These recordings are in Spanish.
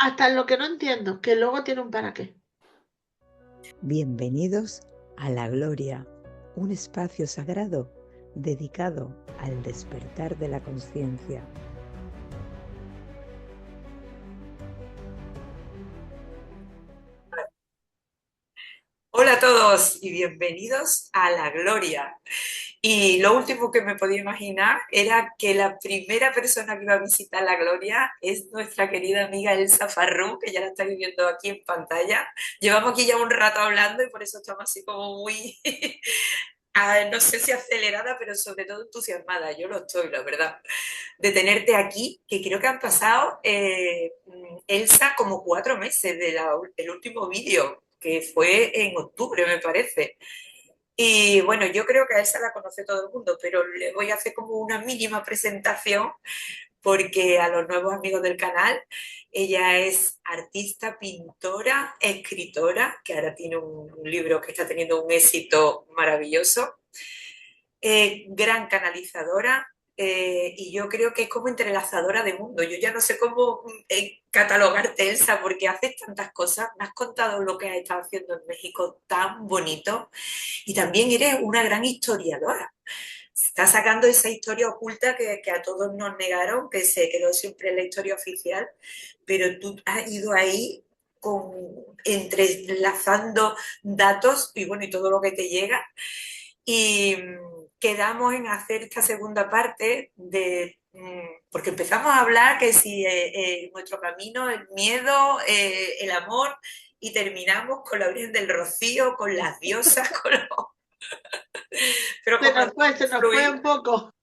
hasta en lo que no entiendo, que luego tiene un para qué. Bienvenidos a La Gloria, un espacio sagrado dedicado al despertar de la conciencia. Hola a todos y bienvenidos a La Gloria. Y lo último que me podía imaginar era que la primera persona que iba a visitar La Gloria es nuestra querida amiga Elsa Farrú, que ya la estáis viendo aquí en pantalla. Llevamos aquí ya un rato hablando y por eso estamos así como muy, no sé si acelerada, pero sobre todo entusiasmada. Yo lo estoy, la verdad, de tenerte aquí, que creo que han pasado, Elsa, como 4 meses del último vídeo, que fue en octubre, me parece. Y bueno, yo creo que a Elsa la conoce todo el mundo, pero le voy a hacer como una mínima presentación porque a los nuevos amigos del canal, ella es artista, pintora, escritora, que ahora tiene un libro que está teniendo un éxito maravilloso, gran canalizadora, y yo creo que es como entrelazadora de mundo. Yo ya no sé cómo catalogarte, Elsa, porque haces tantas cosas. Me has contado lo que has estado haciendo en México tan bonito y también eres una gran historiadora. Estás sacando esa historia oculta que a todos nos negaron, que se quedó siempre en la historia oficial, pero tú has ido ahí con, entrelazando datos y bueno, y todo lo que te llega. Y quedamos en hacer esta segunda parte porque empezamos a hablar que si nuestro camino, el miedo, el amor, y terminamos con la Virgen del Rocío, con las diosas, pero como nos Se dejamos nos fue fluir, un poco.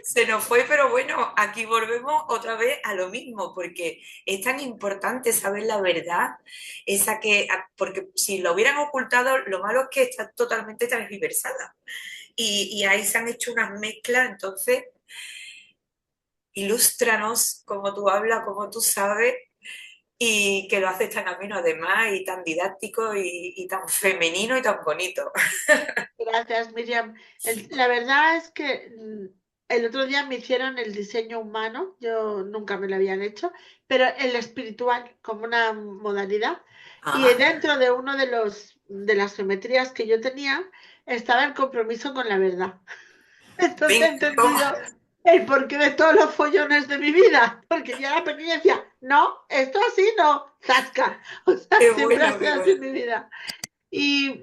se nos fue, pero bueno, aquí volvemos otra vez a lo mismo, porque es tan importante saber la verdad, porque si lo hubieran ocultado, lo malo es que está totalmente transversada. Y ahí se han hecho unas mezclas, entonces, ilústranos cómo tú hablas, cómo tú sabes, y que lo haces tan ameno además, y tan didáctico, y tan femenino y tan bonito. Gracias, Miriam. La verdad es que el otro día me hicieron el diseño humano, yo nunca me lo habían hecho, pero el espiritual como una modalidad. Y Ah, dentro de uno de las geometrías que yo tenía estaba el compromiso con la verdad. Entonces he venga, ¿cómo? entendido el porqué de todos los follones de mi vida, porque yo era pequeña y decía, no, esto así no, zasca. O sea, Qué siempre ha bueno, sido qué así bueno. en mi vida. Y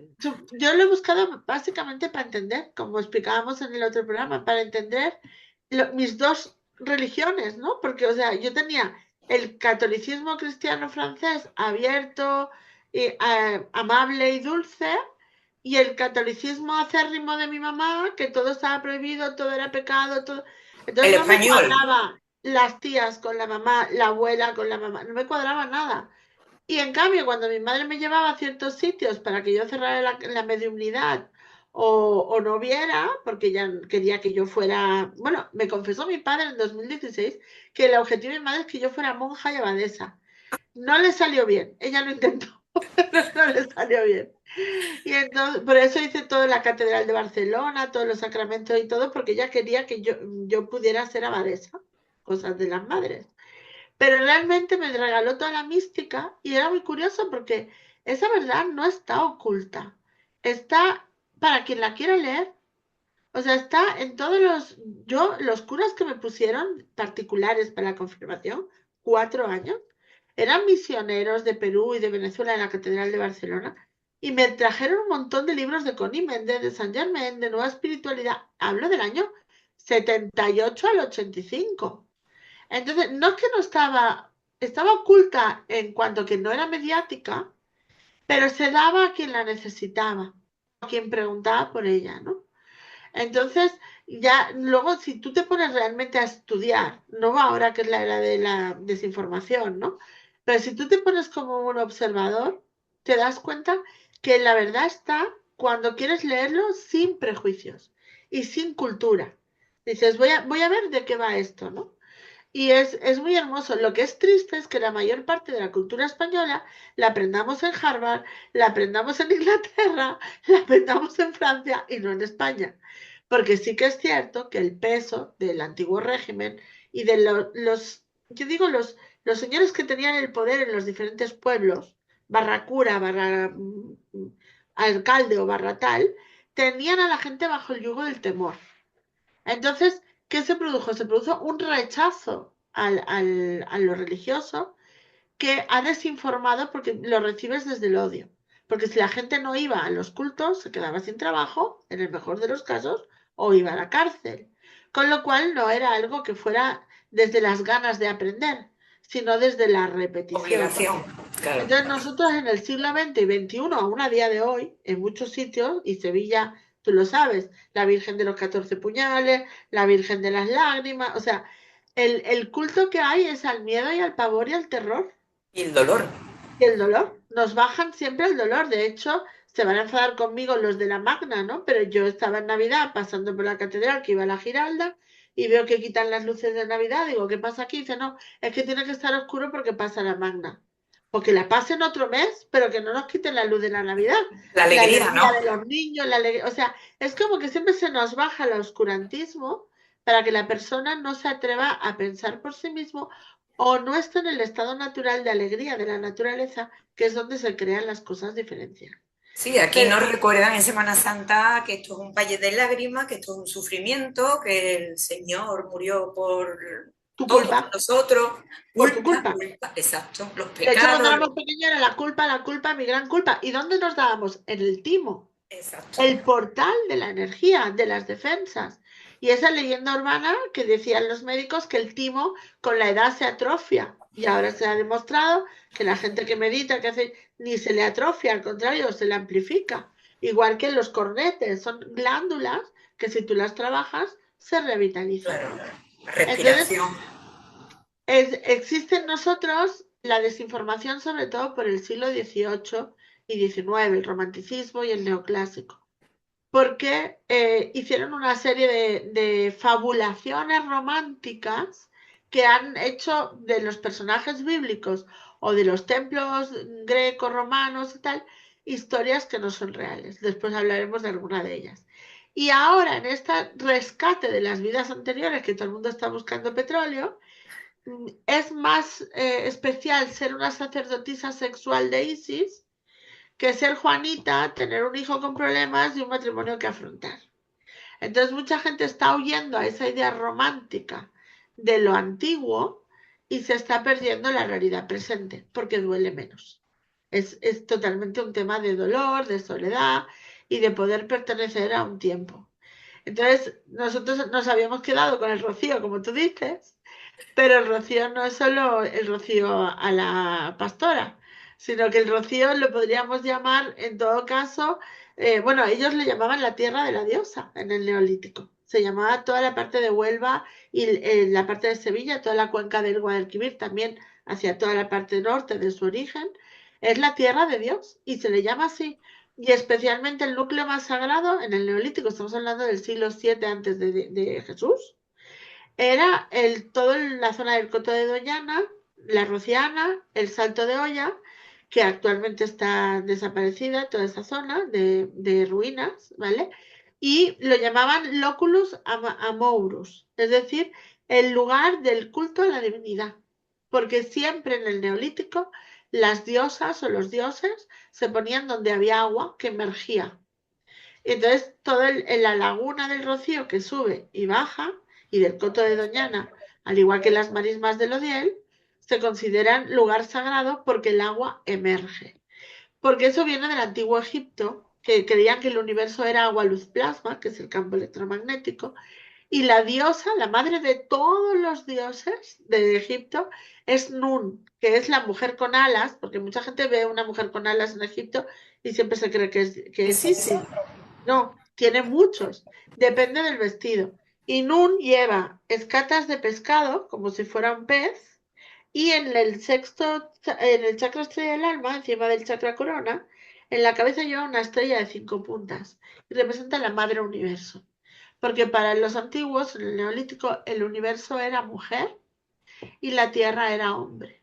yo lo he buscado básicamente para entender, como explicábamos en el otro programa, para entender mis dos religiones, ¿no? Porque, o sea, yo tenía el catolicismo cristiano francés abierto, y, amable y dulce, y el catolicismo acérrimo de mi mamá, que todo estaba prohibido, todo era pecado, todo. Entonces El no me español. cuadraba las tías con la mamá, la abuela con la mamá, no me cuadraba nada. Y en cambio, cuando mi madre me llevaba a ciertos sitios para que yo cerrara la mediunidad o no viera, porque ella quería que yo fuera, bueno, me confesó mi padre en 2016 que el objetivo de mi madre es que yo fuera monja y abadesa. No le salió bien, ella lo intentó, pero no le salió bien. Y entonces, por eso hice toda la Catedral de Barcelona, todos los sacramentos y todo, porque ella quería que yo pudiera ser abadesa, cosas de las madres. Pero realmente me regaló toda la mística y era muy curioso porque esa verdad no está oculta. Está para quien la quiera leer. O sea, está en todos los curas que me pusieron particulares para la confirmación, 4 años, eran misioneros de Perú y de Venezuela en la Catedral de Barcelona y me trajeron un montón de libros de Connie Méndez, de San Germain, de Nueva Espiritualidad. Hablo del año 78 al 85. Entonces, no es que no estaba oculta en cuanto que no era mediática, pero se daba a quien la necesitaba, a quien preguntaba por ella, ¿no? Entonces, ya luego, si tú te pones realmente a estudiar, no ahora que es la era de la desinformación, ¿no? Pero si tú te pones como un observador, te das cuenta que la verdad está cuando quieres leerlo sin prejuicios y sin cultura. Dices, voy a ver de qué va esto, ¿no? Y es muy hermoso. Lo que es triste es que la mayor parte de la cultura española la aprendamos en Harvard, la aprendamos en Inglaterra, la aprendamos en Francia y no en España. Porque sí que es cierto que el peso del antiguo régimen y de yo digo los señores que tenían el poder en los diferentes pueblos, barra cura, barra alcalde o barra tal, tenían a la gente bajo el yugo del temor. Entonces, ¿qué se produjo? Se produjo un rechazo a lo religioso que ha desinformado porque lo recibes desde el odio. Porque si la gente no iba a los cultos, se quedaba sin trabajo, en el mejor de los casos, o iba a la cárcel. Con lo cual no era algo que fuera desde las ganas de aprender, sino desde la repetición. Obligación, claro. Entonces nosotros en el siglo XX y XXI, aún a día de hoy, en muchos sitios, y Sevilla, tú lo sabes, la Virgen de los 14 puñales, la Virgen de las lágrimas, o sea, el culto que hay es al miedo y al pavor y al terror. Y el dolor. Y el dolor, nos bajan siempre el dolor. De hecho, se van a enfadar conmigo los de la Magna, ¿no? Pero yo estaba en Navidad pasando por la catedral que iba a la Giralda y veo que quitan las luces de Navidad. Digo, ¿qué pasa aquí? Dice, no, es que tiene que estar oscuro porque pasa la Magna. Porque la pasen otro mes, pero que no nos quiten la luz de la Navidad. La La alegría, alegría ¿no? de los niños, la alegría. O sea, es como que siempre se nos baja el oscurantismo para que la persona no se atreva a pensar por sí mismo o no está en el estado natural de alegría de la naturaleza, que es donde se crean las cosas diferenciadas. Sí, aquí Pero nos recuerdan en Semana Santa que esto es un valle de lágrimas, que esto es un sufrimiento, que el Señor murió por tu todos culpa, nosotros, por tu culpa, culpa. culpa, exacto, los De hecho, cuando pecados, éramos pequeños era la culpa, mi gran culpa. ¿Y dónde nos dábamos? En el timo, exacto, el portal de la energía, de las defensas. Y esa leyenda urbana que decían los médicos que el timo con la edad se atrofia. Y ahora se ha demostrado que la gente que medita, que hace, ni se le atrofia, al contrario, se le amplifica. Igual que los cornetes, son glándulas que si tú las trabajas, se revitalizan. claro, Entonces, respiración, existe en nosotros la desinformación, sobre todo por el siglo XVIII y XIX, el romanticismo y el neoclásico porque hicieron una serie de fabulaciones románticas que han hecho de los personajes bíblicos o de los templos greco-romanos y tal, historias que no son reales. Después hablaremos de alguna de ellas. Y ahora, en este rescate de las vidas anteriores, que todo el mundo está buscando petróleo, es más especial ser una sacerdotisa sexual de Isis que ser Juanita, tener un hijo con problemas y un matrimonio que afrontar. Entonces mucha gente está huyendo a esa idea romántica de lo antiguo y se está perdiendo la realidad presente porque duele menos. Es totalmente un tema de dolor, de soledad y de poder pertenecer a un tiempo. Entonces nosotros nos habíamos quedado con el rocío, como tú dices, pero el rocío no es solo el rocío a la pastora, sino que el rocío lo podríamos llamar, en todo caso, bueno, ellos le llamaban la tierra de la diosa en el Neolítico. Se llamaba toda la parte de Huelva y la parte de Sevilla, toda la cuenca del Guadalquivir, también hacia toda la parte norte de su origen. Es la tierra de Dios y se le llama así. Y especialmente el núcleo más sagrado en el Neolítico, estamos hablando del siglo VII antes de Jesús, era toda la zona del Coto de Doñana, la Rociana, el Salto de Olla, que actualmente está desaparecida, toda esa zona de ruinas, ¿vale? Y lo llamaban Loculus Amourus, es decir, el lugar del culto a la divinidad, porque siempre en el Neolítico las diosas o los dioses se ponían donde había agua que emergía. Entonces, en la laguna del Rocío que sube y baja, y del Coto de Doñana, al igual que las marismas del Odiel, se consideran lugar sagrado porque el agua emerge. Porque eso viene del antiguo Egipto, que creían que el universo era agua, luz, plasma, que es el campo electromagnético, y la diosa, la madre de todos los dioses de Egipto, es Nun, que es la mujer con alas, porque mucha gente ve una mujer con alas en Egipto y siempre se cree que es es eso. Isis. No, tiene muchos. Depende del vestido. Y Nun lleva escatas de pescado, como si fuera un pez, y en el chakra estrella del alma, encima del chakra corona, en la cabeza lleva una estrella de 5 puntas y representa la madre universo. Porque para los antiguos, en el neolítico, el universo era mujer y la tierra era hombre.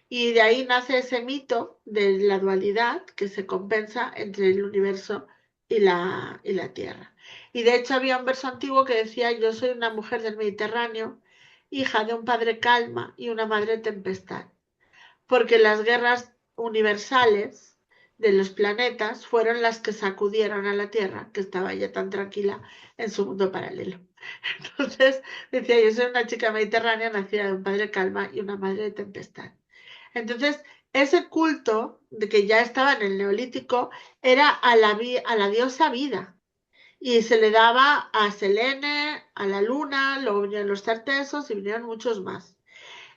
Y de ahí nace ese mito de la dualidad que se compensa entre el universo y la tierra. Y de hecho había un verso antiguo que decía, yo soy una mujer del Mediterráneo hija de un padre calma y una madre tempestad, porque las guerras universales de los planetas fueron las que sacudieron a la Tierra, que estaba ya tan tranquila en su mundo paralelo. Entonces decía, yo soy una chica mediterránea nacida de un padre calma y una madre de tempestad. Entonces, ese culto de que ya estaba en el Neolítico era a la diosa vida y se le daba a Selene, a la luna, luego vinieron los tartesos y vinieron muchos más.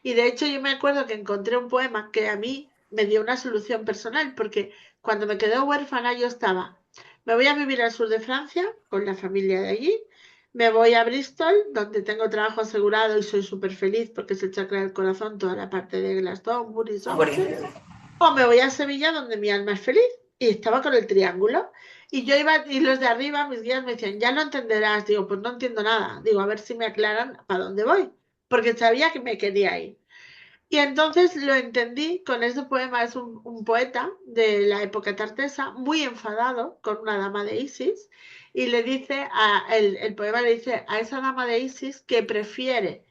Y de hecho yo me acuerdo que encontré un poema que a mí me dio una solución personal, porque cuando me quedé huérfana yo estaba, me voy a vivir al sur de Francia con la familia de allí, me voy a Bristol, donde tengo trabajo asegurado y soy súper feliz porque es el chakra del corazón, toda la parte de Glastonbury, Somerset, o me voy a Sevilla, donde mi alma es feliz. Y estaba con el triángulo. Y yo iba, y los de arriba, mis guías me decían, ya lo entenderás. Digo, pues no entiendo nada. Digo, a ver si me aclaran para dónde voy. Porque sabía que me quería ir. Y entonces lo entendí con ese poema. Es un poeta de la época tartesa, muy enfadado con una dama de Isis. Y le dice, el poema le dice a esa dama de Isis que prefiere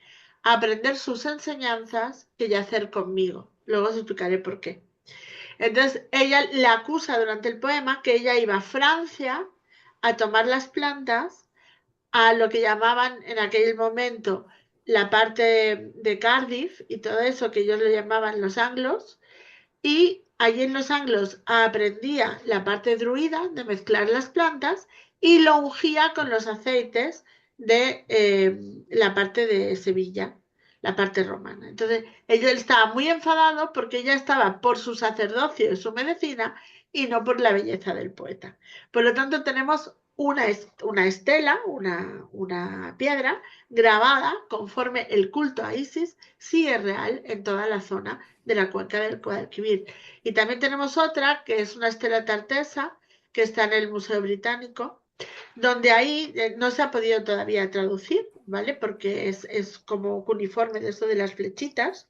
aprender sus enseñanzas que yacer conmigo. Luego os explicaré por qué. Entonces ella le acusa durante el poema que ella iba a Francia a tomar las plantas a lo que llamaban en aquel momento la parte de Cardiff y todo eso que ellos le llamaban los anglos, y allí en los anglos aprendía la parte druida de mezclar las plantas y lo ungía con los aceites de la parte de Sevilla, la parte romana. Entonces, él estaba muy enfadado porque ella estaba por su sacerdocio y su medicina y no por la belleza del poeta. Por lo tanto, tenemos una estela, una piedra grabada conforme el culto a Isis sí es real en toda la zona de la cuenca del Guadalquivir. Y también tenemos otra, que es una estela tartesa, que está en el Museo Británico, donde ahí no se ha podido todavía traducir, ¿vale? Porque es como cuneiforme de eso de las flechitas,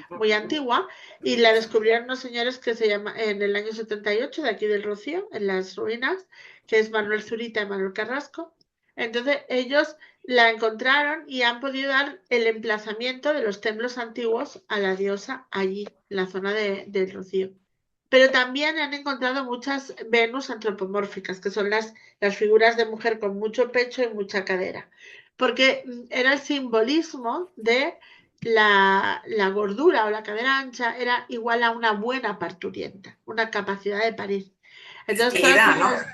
muy antigua, y la descubrieron unos señores que se llama en el año 78 de aquí del Rocío, en las ruinas, que es Manuel Zurita y Manuel Carrasco. Entonces ellos la encontraron y han podido dar el emplazamiento de los templos antiguos a la diosa allí, en la zona del Rocío. Pero también han encontrado muchas Venus antropomórficas, que son las figuras de mujer con mucho pecho y mucha cadera, porque era el simbolismo de la gordura o la cadera ancha era igual a una buena parturienta, una capacidad de parir. Entonces, todas Fertilidad, ¿no? esas,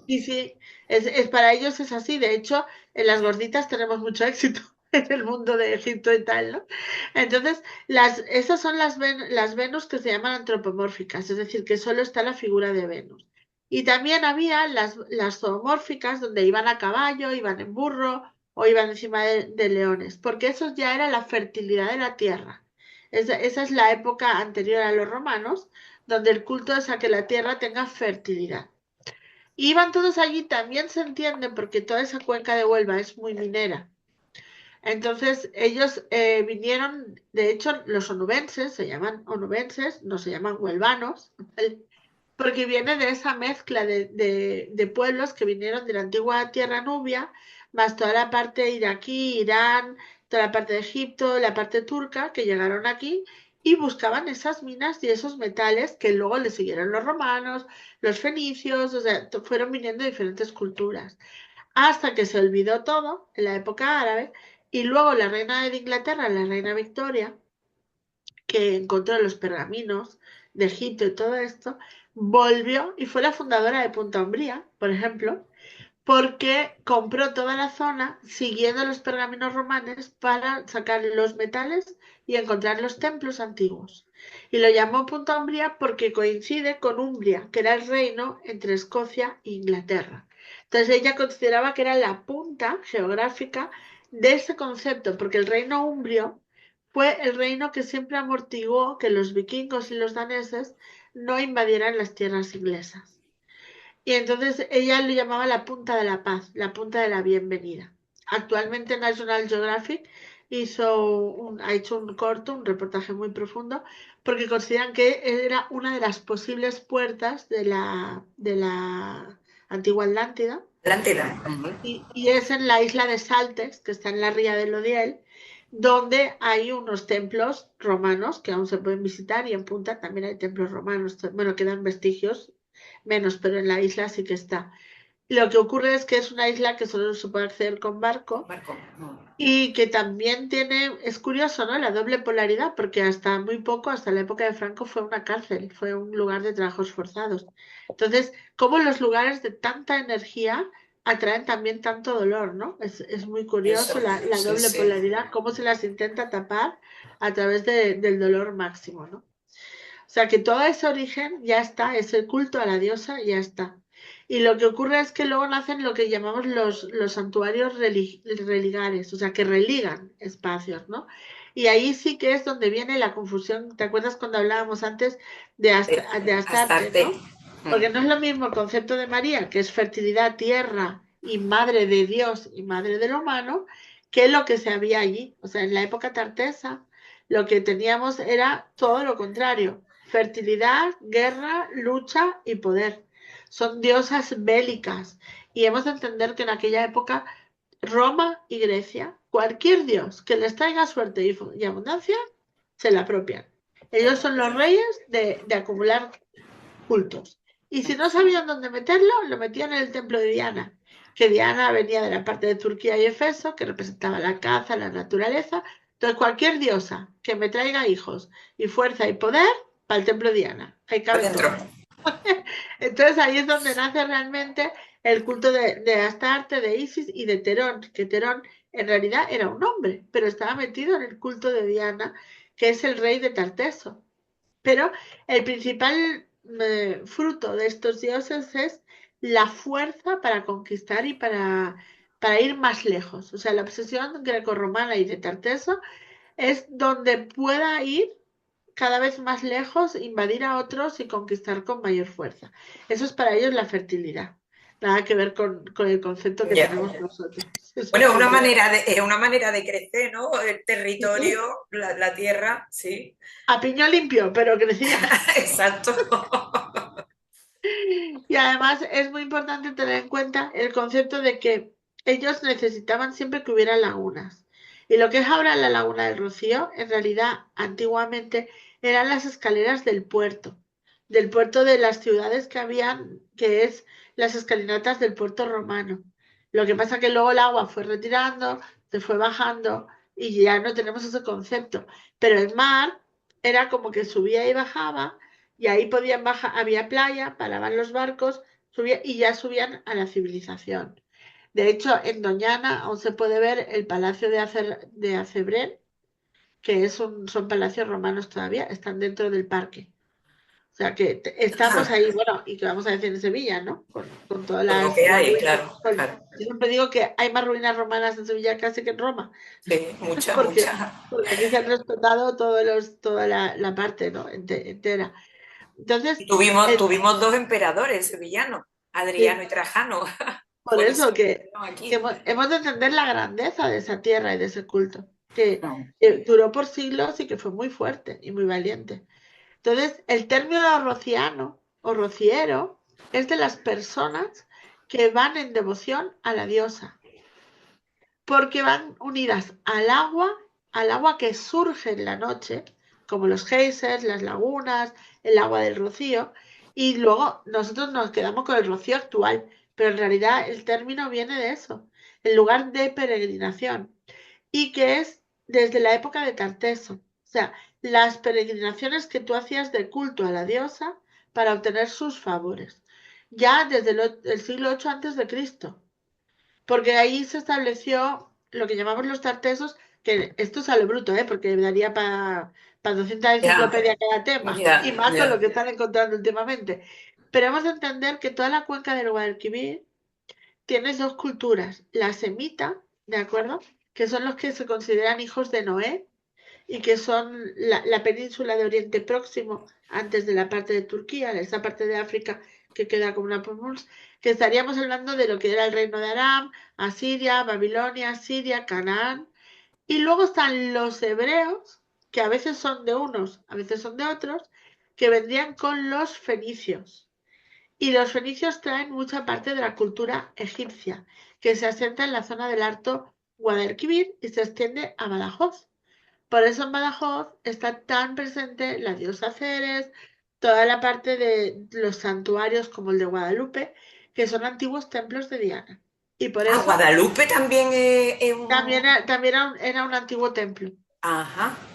sí, sí, para ellos es así. De hecho, en las gorditas tenemos mucho éxito en el mundo de Egipto y tal, ¿no? Entonces, esas son las Venus que se llaman antropomórficas, es decir, que solo está la figura de Venus. Y también había las zoomórficas, donde iban a caballo, iban en burro o iban encima de leones, porque eso ya era la fertilidad de la tierra. Esa es la época anterior a los romanos, donde el culto es a que la tierra tenga fertilidad. Iban todos allí, también se entiende, porque toda esa cuenca de Huelva es muy minera. Entonces ellos vinieron, de hecho los onubenses, se llaman onubenses, no se llaman huelvanos, ¿vale? Porque viene de esa mezcla de pueblos que vinieron de la antigua tierra nubia, más toda la parte iraquí, Irán, toda la parte de Egipto, la parte turca, que llegaron aquí y buscaban esas minas y esos metales que luego le siguieron los romanos, los fenicios, o sea, fueron viniendo de diferentes culturas, hasta que se olvidó todo en la época árabe y luego la reina de Inglaterra, la reina Victoria, que encontró los pergaminos de Egipto y todo esto, volvió y fue la fundadora de Punta Umbría, por ejemplo, porque compró toda la zona siguiendo los pergaminos romanos para sacar los metales y encontrar los templos antiguos. Y lo llamó Punta Umbría porque coincide con Umbria, que era el reino entre Escocia e Inglaterra. Entonces ella consideraba que era la punta geográfica de ese concepto, porque el reino umbrio fue el reino que siempre amortiguó que los vikingos y los daneses no invadieran las tierras inglesas. Y entonces ella lo llamaba la punta de la paz, la punta de la bienvenida. Actualmente National Geographic ha hecho un corto, un reportaje muy profundo, porque consideran que era una de las posibles puertas de la antigua Atlántida, Atlántida. y es en la isla de Saltes, que está en la ría de Lodiel, donde hay unos templos romanos que aún se pueden visitar y en Punta también hay templos romanos. Bueno, quedan vestigios menos, pero en la isla sí que está. Lo que ocurre es que es una isla que solo se puede acceder con barco Marco, no. y que también tiene, es curioso, ¿no? La doble polaridad, porque hasta muy poco, hasta la época de Franco, fue una cárcel, fue un lugar de trabajos forzados. Entonces, cómo los lugares de tanta energía atraen también tanto dolor, ¿no? Es muy Eso, curioso la sí, doble sí. polaridad, cómo se las intenta tapar a través del dolor máximo, ¿no? O sea que todo ese origen ya está, ese culto a la diosa ya está. Y lo que ocurre es que luego nacen lo que llamamos los santuarios religales, o sea, que religan espacios, ¿no? Y ahí sí que es donde viene la confusión. ¿Te acuerdas cuando hablábamos antes de Astarte, Astarte. ¿no? Porque no es lo mismo el concepto de María, que es fertilidad, tierra y madre de Dios y madre del humano, que lo que se había allí. O sea, en la época tartesa, lo que teníamos era todo lo contrario: fertilidad, guerra, lucha y poder. Son diosas bélicas. Y hemos de entender que en aquella época Roma y Grecia, cualquier dios que les traiga suerte y abundancia, se la apropian. Ellos son los reyes de acumular cultos. Y si no sabían dónde meterlo, lo metían en el templo de Diana, que Diana venía de la parte de Turquía y Efeso, que representaba la caza, la naturaleza. Entonces, cualquier diosa que me traiga hijos y fuerza y poder, para el templo de Diana. Ahí caben Adentro. todos. Entonces, ahí es donde nace realmente el culto de Astarte, de Isis y de Terón, que Terón en realidad era un hombre, pero estaba metido en el culto de Diana, que es el rey de Tarteso. Pero el principal fruto de estos dioses es la fuerza para conquistar y para ir más lejos. O sea, la obsesión grecorromana y de Tarteso es donde pueda ir cada vez más lejos, invadir a otros y conquistar con mayor fuerza. Eso es para ellos la fertilidad. Nada que ver con el concepto que Ya. tenemos nosotros. Es Bueno, otra cosa. es una manera de crecer, ¿no? El territorio, Sí, la tierra, sí. a piño limpio, pero crecía. Exacto. Y además es muy importante tener en cuenta el concepto de que ellos necesitaban siempre que hubiera lagunas. Y lo que es ahora la laguna del Rocío, en realidad antiguamente eran las escaleras del puerto de las ciudades que habían, que es las escalinatas del puerto romano. Lo que pasa que luego el agua fue retirando, se fue bajando y ya no tenemos ese concepto. Pero el mar era como que subía y bajaba y ahí podían bajar, había playa, paraban los barcos, y ya subían a la civilización. De hecho, en Doñana aún se puede ver el palacio de Acebrén, que son palacios romanos todavía, están dentro del parque. O sea que estamos ahí, bueno, y que vamos a decir en Sevilla, ¿no? Con todas Con lo que las hay, ruinas. claro, Pues, claro. yo siempre digo que hay más ruinas romanas en Sevilla casi que en Roma, Sí, mucha, porque, mucha. porque aquí se han respetado toda la parte, ¿no? Entera. Entonces, Y tuvimos, el, tuvimos dos emperadores sevillanos, Adriano sí, y Trajano. por Por eso eso estuvieron que aquí. hemos de entender la grandeza de esa tierra y de ese culto, que No. duró por siglos y que fue muy fuerte y muy valiente. Entonces, el término rociano o rociero es de las personas que van en devoción a la diosa, porque van unidas al agua que surge en la noche, como los geysers, las lagunas, el agua del rocío, y luego nosotros nos quedamos con el rocío actual, pero en realidad el término viene de eso, el lugar de peregrinación, y que es desde la época de Tarteso. O sea, las peregrinaciones que tú hacías de culto a la diosa para obtener sus favores, ya desde el siglo VIII antes de Cristo, porque ahí se estableció lo que llamamos los tartesos, que esto es a lo bruto, ¿eh? Porque daría para 200 Ya, enciclopedias cada tema, ya, y más con lo ya. que están encontrando últimamente. Pero hemos de entender que toda la cuenca del Guadalquivir tiene dos culturas, la semita, ¿de acuerdo? Que son los que se consideran hijos de Noé y que son la península de Oriente Próximo, antes de la parte de Turquía, esa parte de África que queda como una península, que estaríamos hablando de lo que era el reino de Aram, Asiria, Babilonia, Siria, Canaán. Y luego están los hebreos, que a veces son de unos, a veces son de otros, que vendrían con los fenicios. Y los fenicios traen mucha parte de la cultura egipcia, que se asienta en la zona del Guadalquivir y se extiende a Badajoz. Por eso en Badajoz está tan presente la diosa Ceres, toda la parte de los santuarios como el de Guadalupe, que son antiguos templos de Diana. Y por Ah, eso Guadalupe también es un... también era un antiguo templo. Ajá,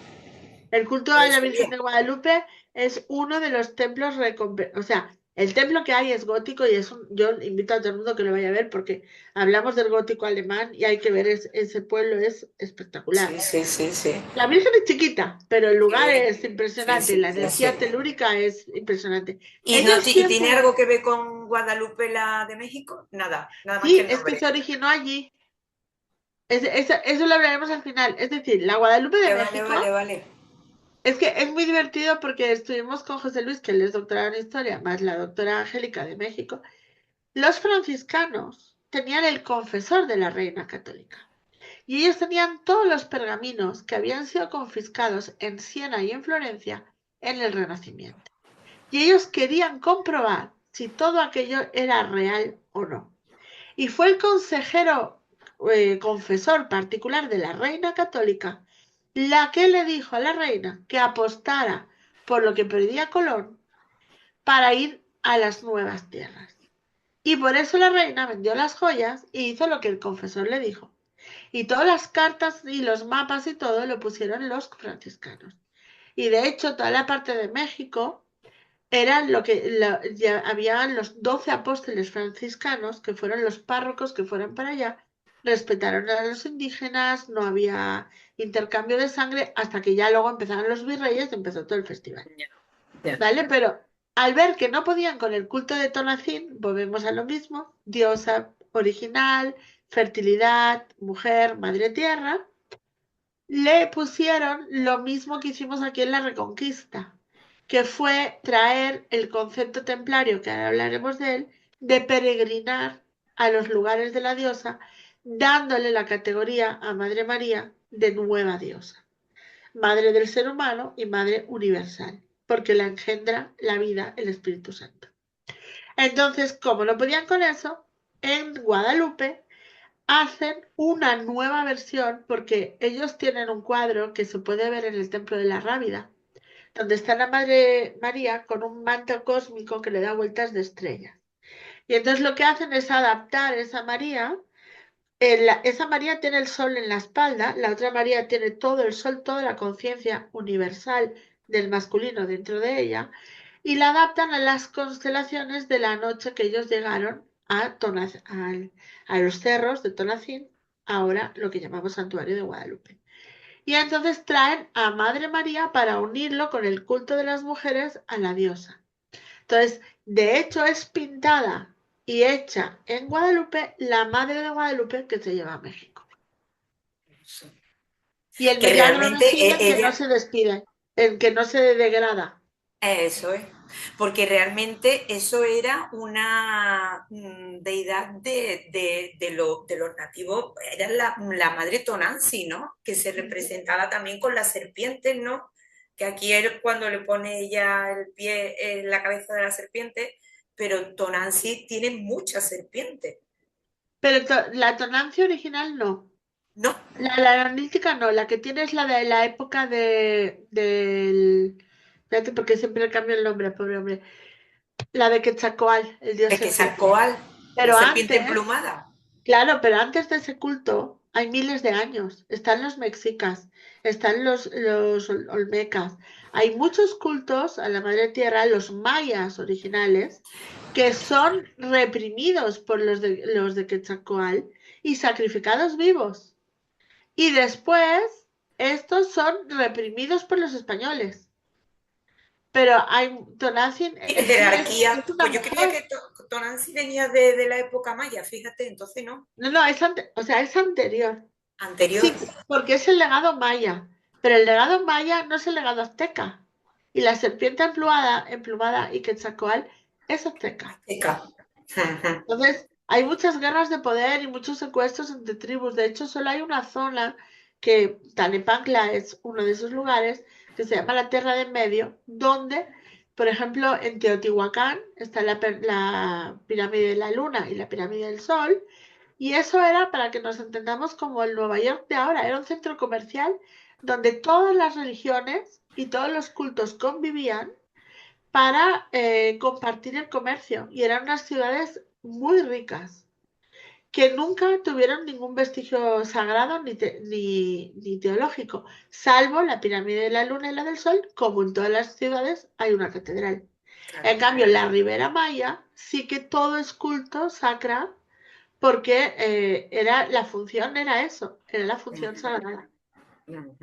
El culto no a lo la Virgen sabía. de Guadalupe es uno de los templos, o sea, el templo que hay es gótico y yo invito a todo el mundo que lo vaya a ver porque hablamos del gótico alemán y hay que ver ese pueblo, es Sí, espectacular. sí, sí, sí. La Virgen es chiquita, pero el lugar Sí, es sí, impresionante y sí, la sí, sí. energía telúrica es impresionante. ¿Y, no, Ellos y tiene siempre, algo que ver con Guadalupe la de México? Nada, nada más que sí, el es que se nombre. originó allí. Eso lo hablaremos al final. Es decir, la Guadalupe de Vale, vale, vale, México. vale. Es que es muy divertido porque estuvimos con José Luis, que él es doctorado en historia, más la doctora Angélica de México. Los franciscanos tenían el confesor de la reina católica y ellos tenían todos los pergaminos que habían sido confiscados en Siena y en Florencia en el Renacimiento. Y ellos querían comprobar si todo aquello era real o no. Y fue el consejero confesor particular de la reina católica la que le dijo a la reina que apostara por lo que pedía Colón para ir a las nuevas tierras. Y por eso la reina vendió las joyas y hizo lo que el confesor le dijo. Y todas las cartas y los mapas y todo lo pusieron los franciscanos. Y de hecho, toda la parte de México eran ya habían los 12 apóstoles franciscanos, que fueron los párrocos que fueron para allá, respetaron a los indígenas, no había intercambio de sangre, hasta que ya luego empezaron los virreyes y empezó todo el festival. Ya, ya. ¿Vale? Pero al ver que no podían con el culto de Tonacín, volvemos a lo mismo, diosa original, fertilidad, mujer, madre tierra, le pusieron lo mismo que hicimos aquí en la Reconquista, que fue traer el concepto templario, que ahora hablaremos de él, de peregrinar a los lugares de la diosa, dándole la categoría a Madre María de nueva diosa, madre del ser humano y madre universal, porque la engendra la vida el Espíritu Santo. Entonces, como no podían con eso, en Guadalupe hacen una nueva versión porque ellos tienen un cuadro que se puede ver en el Templo de la Rábida, donde está la Madre María con un manto cósmico que le da vueltas de estrellas. Y entonces lo que hacen es adaptar esa María. Esa María tiene el sol en la espalda, la otra María tiene todo el sol, toda la conciencia universal del masculino dentro de ella, y la adaptan a las constelaciones de la noche que ellos llegaron a los cerros de Tonacín, ahora lo que llamamos Santuario de Guadalupe. Y entonces traen a Madre María para unirlo con el culto de las mujeres a la diosa. Entonces, de hecho, es pintada y hecha en Guadalupe la Madre de Guadalupe que se lleva a México. Sí. Y el Que milagro realmente reside en que no ella, se despide, en que no se degrada. eso es, porque realmente eso era una deidad de los nativos, era la madre Tonanzi, ¿no? Que se representaba también con las serpientes, ¿no? Que aquí él cuando le pone ella el pie en la cabeza de la serpiente, pero Tonanzi tiene muchas serpientes, Pero la tonancia original no. ¿no? La analítica no, la que tiene es la de la época del... Espérate, porque siempre le cambio el nombre, pobre hombre. La de Quetzalcóatl, el dios De que serpiente. Quetzalcóatl, la Pero serpiente antes, emplumada. claro, pero antes de ese culto hay miles de años. Están los mexicas, están los olmecas. Hay muchos cultos a la Madre Tierra, los mayas originales, que son reprimidos por los de Quetzalcóatl y sacrificados vivos. Y después, estos son reprimidos por los españoles. Pero hay Tonantzin Y en sí jerarquía, es una pues yo creía mujer. que Tonanzi venía de la época maya, fíjate, entonces no, No, no, o sea, es anterior. anterior. Sí, porque es el legado maya, pero el legado maya no es el legado azteca. Y la serpiente emplumada y Quetzalcóatl es azteca. Azteca. Entonces, hay muchas guerras de poder y muchos secuestros entre tribus. De hecho, solo hay una zona que Tlalnepantla es uno de esos lugares que se llama la Tierra de en Medio, donde, por ejemplo, en Teotihuacán está la pirámide de la Luna y la pirámide del Sol, Y eso era, para que nos entendamos, como el Nueva York de ahora. Era un centro comercial donde todas las religiones y todos los cultos convivían para compartir el comercio. Y eran unas ciudades muy ricas, que nunca tuvieron ningún vestigio sagrado ni teológico, salvo la pirámide de la Luna y la del Sol, como en todas las ciudades hay una catedral. En Claro. cambio, en la Ribera Maya sí que todo es culto sacra, porque la función era eso, era la función Ujú, sagrada. ujú.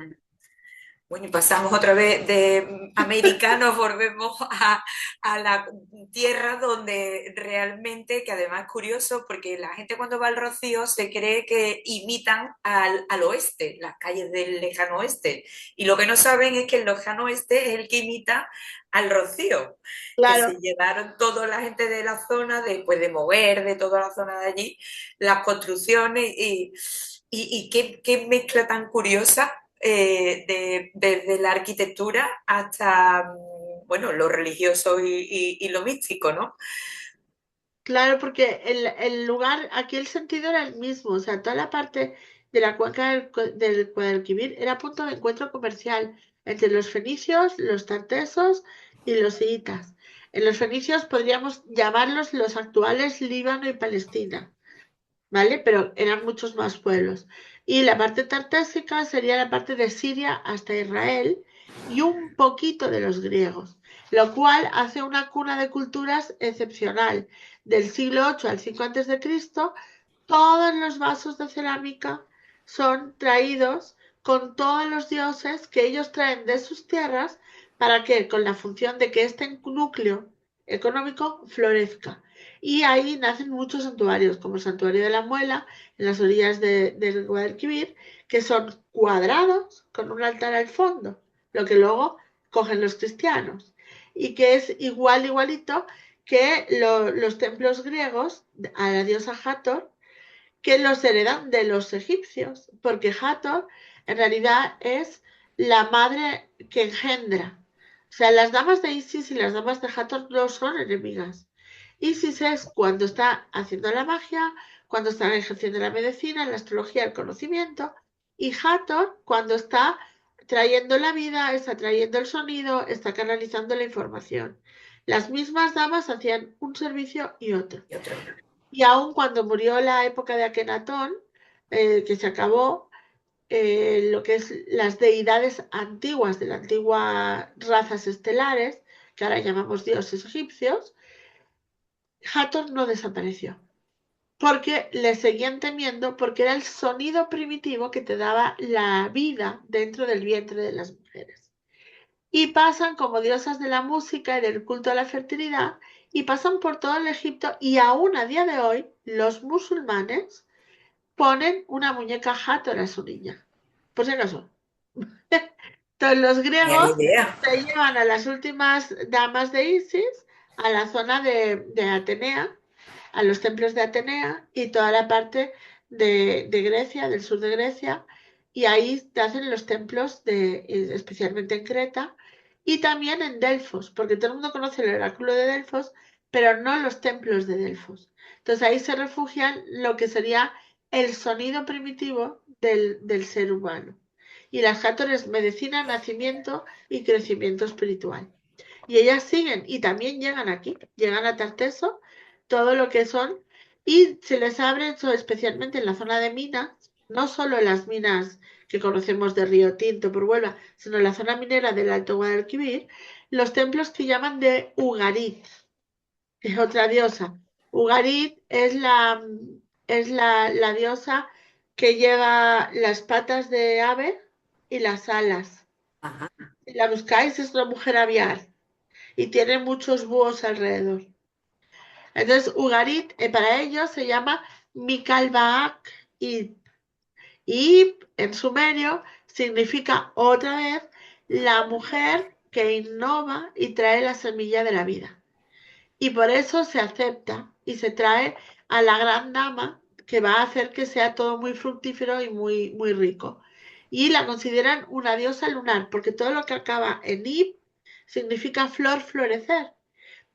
Bueno, y pasamos otra vez de americanos, volvemos a la tierra donde realmente, que además es curioso, porque la gente cuando va al Rocío se cree que imitan al oeste, las calles del lejano oeste. Y lo que no saben es que el lejano oeste es el que imita al Rocío, que se Claro, llevaron toda la gente de la zona, después de mover de toda la zona de allí, las construcciones y qué mezcla tan curiosa desde la arquitectura hasta, bueno, lo religioso y lo místico, ¿no? claro, porque el lugar, aquí el sentido era el mismo, o sea, toda la parte de la cuenca del Guadalquivir era punto de encuentro comercial entre los fenicios, los tartesos y los hiitas. En los fenicios podríamos llamarlos los actuales Líbano y Palestina, ¿vale? Pero eran muchos más pueblos. Y la parte tartésica sería la parte de Siria hasta Israel y un poquito de los griegos, lo cual hace una cuna de culturas excepcional. Del siglo 8 al 5 antes de Cristo, todos los vasos de cerámica son traídos con todos los dioses que ellos traen de sus tierras para que, con la función de que este núcleo económico florezca. Y ahí nacen muchos santuarios, como el Santuario de la Muela, en las orillas del Guadalquivir, que son cuadrados con un altar al fondo, lo que luego cogen los cristianos, y que es igualito que los templos griegos a la diosa Hathor, que los heredan de los egipcios, porque Hathor en realidad es la madre que engendra. O sea, las damas de Isis y las damas de Hathor no son enemigas. Isis es cuando está haciendo la magia, cuando está ejerciendo la medicina, la astrología, el conocimiento, y Hathor cuando está trayendo la vida, está trayendo el sonido, está canalizando la información. Las mismas damas hacían un servicio y otro. Y otro. Y aun cuando murió la época de Akenatón, que se acabó, lo que es las deidades antiguas de la antigua razas estelares, que ahora llamamos dioses egipcios, Hathor no desapareció, porque le seguían temiendo, porque era el sonido primitivo que te daba la vida dentro del vientre de las mujeres. Y pasan como diosas de la música y del culto a la fertilidad, y pasan por todo el Egipto, y aún a día de hoy los musulmanes ponen una muñeca Hathor a su niña, por si acaso. Entonces los Tenía ni griegos idea. se llevan a las últimas damas de Isis a la zona de Atenea, a los templos de Atenea y toda la parte de Grecia, del sur de Grecia, y ahí te hacen los templos especialmente en Creta y también en Delfos, porque todo el mundo conoce el oráculo de Delfos, pero no los templos de Delfos. Entonces ahí se refugian lo que sería el sonido primitivo del ser humano. Y las Hátores medicina, nacimiento y crecimiento espiritual. Y ellas siguen y también llegan aquí, llegan a Tarteso, todo lo que son, y se les abre eso especialmente en la zona de minas, no solo en las minas que conocemos de Río Tinto por Huelva, sino en la zona minera del Alto Guadalquivir, los templos que llaman de Ugarit, que es otra diosa. Ugarit es la diosa que lleva las patas de ave y las alas. Ajá. Si la buscáis, es una mujer aviar y tiene muchos búhos alrededor. Entonces, Ugarit para ellos se llama Mikalbaak Ib. Ib en sumerio significa otra vez la mujer que innova y trae la semilla de la vida. Y por eso se acepta y se trae a la gran dama que va a hacer que sea todo muy fructífero y muy rico. Y la consideran una diosa lunar, porque todo lo que acaba en Ib significa flor, florecer.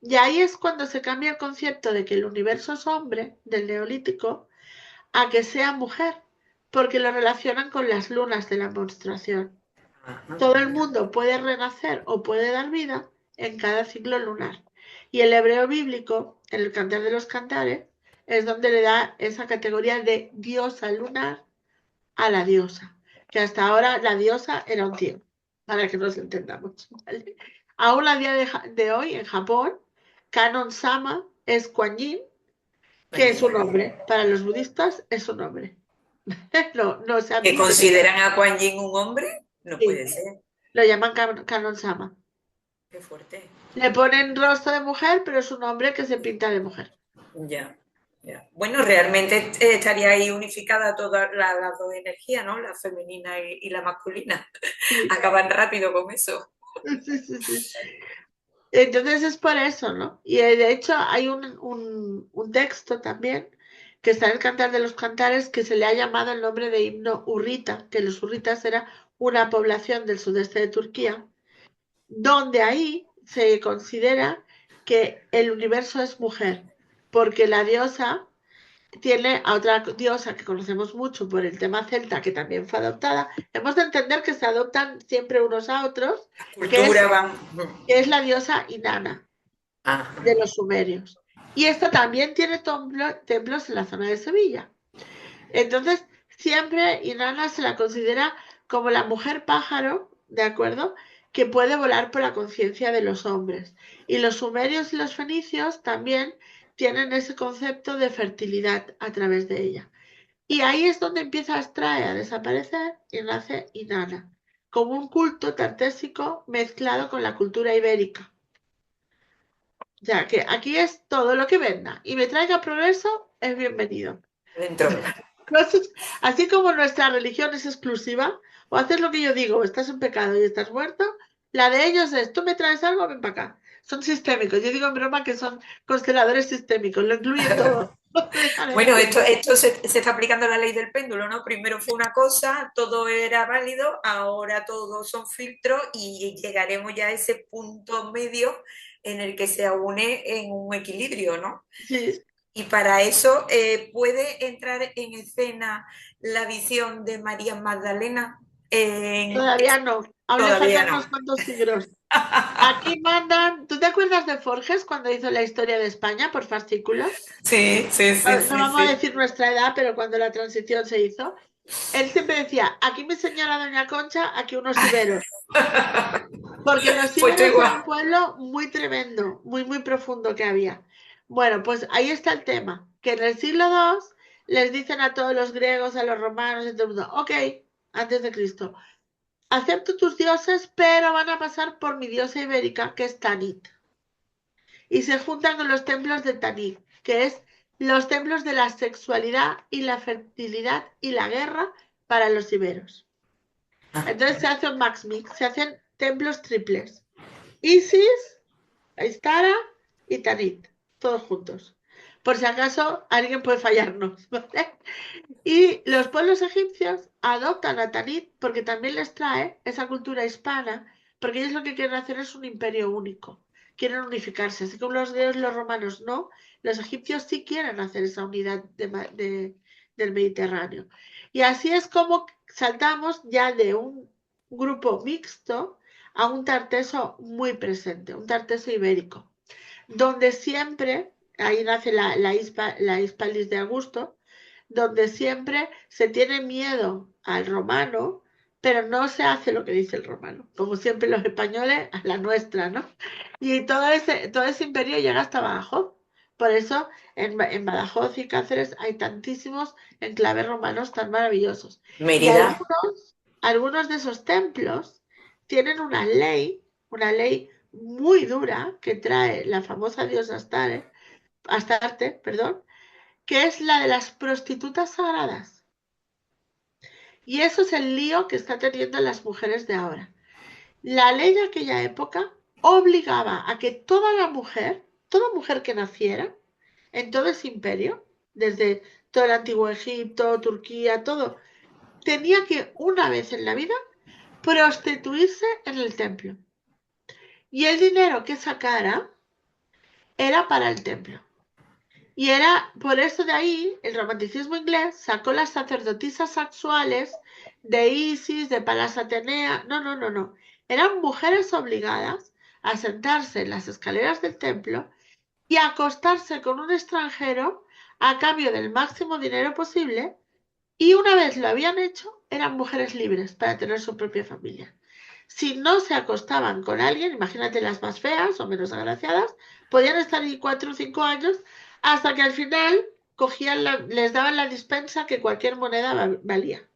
Y ahí es cuando se cambia el concepto de que el universo es hombre, del neolítico, a que sea mujer, porque lo relacionan con las lunas de la menstruación. Ajá. Todo el mundo puede renacer o puede dar vida en cada ciclo lunar. Y el hebreo bíblico, en el Cantar de los Cantares, es donde le da esa categoría de diosa lunar a la diosa, que hasta ahora la diosa era un tío, para que nos entendamos. ¿Vale? Aún a día de hoy, en Japón, Kanon Sama es Kuan Yin, que es Allí. un hombre. Para los budistas es un hombre. No, no se ¿Que admite que consideran a Kuan Yin un hombre? No sí, puede ser. lo llaman Kanon Sama. Qué fuerte. Le ponen rostro de mujer, pero es un hombre que se pinta de mujer. Ya, ya. Bueno, realmente estaría ahí unificada todas las dos energías, ¿no? La femenina y la masculina. Sí, Acaban rápido con eso. sí, sí, sí. Entonces es por eso, ¿no? Y de hecho hay un texto también que está en el Cantar de los Cantares que se le ha llamado el nombre de himno hurrita, que los hurritas era una población del sudeste de Turquía, donde ahí se considera que el universo es mujer, porque la diosa tiene a otra diosa que conocemos mucho por el tema celta, que también fue adoptada. Hemos de entender que se adoptan siempre unos a otros, Las que es, culturas van. que es la diosa Inanna Ah, de los sumerios. Y esta también tiene templos en la zona de Sevilla. Entonces, siempre Inanna se la considera como la mujer pájaro, ¿de acuerdo? Que puede volar por la conciencia de los hombres. Y los sumerios y los fenicios también tienen ese concepto de fertilidad a través de ella. Y ahí es donde empieza a extraer, a desaparecer y nace Inanna, como un culto tartésico mezclado con la cultura ibérica. Ya que aquí es todo lo que venda y me traiga progreso, es bienvenido. dentro. Así como nuestra religión es exclusiva, o haces lo que yo digo, o estás en pecado y estás muerto, la de ellos es, tú me traes algo, ven para acá. Son sistémicos. Yo digo en broma que son consteladores sistémicos, lo incluyen todo. No te dejan Bueno, elegir. esto se está aplicando la ley del péndulo, ¿no? Primero fue una cosa, todo era válido, ahora todos son filtros y llegaremos ya a ese punto medio en el que se une en un equilibrio, ¿no? Sí, Y para eso puede entrar en escena la visión de María Magdalena. En- todavía no. Aún le Todavía faltan no. unos cuantos siglos. Aquí mandan, ¿tú te acuerdas de Forges cuando hizo la historia de España por fascículos? Sí, sí, sí, No sí, vamos a sí. decir nuestra edad, pero cuando la transición se hizo, él siempre decía, aquí me señala Doña Concha, aquí unos iberos, porque los Pues tú iberos igual. era un pueblo muy tremendo, muy, muy profundo que había. Bueno, pues ahí está el tema, que en el siglo II les dicen a todos los griegos, a los romanos, a todo el mundo, ok, antes de Cristo, acepto tus dioses, pero van a pasar por mi diosa ibérica, que es Tanit. Y se juntan con los templos de Tanit, que es los templos de la sexualidad y la fertilidad y la guerra para los iberos. Entonces se hace un max mix, se hacen templos triples. Isis, Istara y Tanit, todos juntos. Por si acaso alguien puede fallarnos, ¿vale? Y los pueblos egipcios adoptan a Tanit porque también les trae esa cultura hispana, porque ellos lo que quieren hacer es un imperio único, quieren unificarse, así como los griegos y los romanos no, los egipcios sí quieren hacer esa unidad del Mediterráneo. Y así es como saltamos ya de un grupo mixto a un tarteso muy presente, un tarteso ibérico, donde siempre, ahí nace la Hispalis de Augusto, donde siempre se tiene miedo al romano, pero no se hace lo que dice el romano, como siempre los españoles a la nuestra, ¿no? Y todo ese imperio llega hasta Badajoz. Por eso en Badajoz y Cáceres hay tantísimos enclaves romanos tan maravillosos. Y Mérida. algunos de esos templos tienen una ley muy dura que trae la famosa diosa Astarte, perdón, que es la de las prostitutas sagradas. Y eso es el lío que están teniendo las mujeres de ahora. La ley de aquella época obligaba a que toda mujer que naciera en todo ese imperio, desde todo el antiguo Egipto, Turquía, todo, tenía que una vez en la vida prostituirse en el templo. Y el dinero que sacara era para el templo. Y era por eso de ahí el romanticismo inglés sacó las sacerdotisas sexuales de Isis, de Palas Atenea. No, no, no, no. Eran mujeres obligadas a sentarse en las escaleras del templo y a acostarse con un extranjero a cambio del máximo dinero posible. Y una vez lo habían hecho, eran mujeres libres para tener su propia familia. Si no se acostaban con alguien, imagínate las más feas o menos agraciadas, podían estar ahí 4 o 5 años hasta que al final les daban la dispensa que cualquier moneda valía.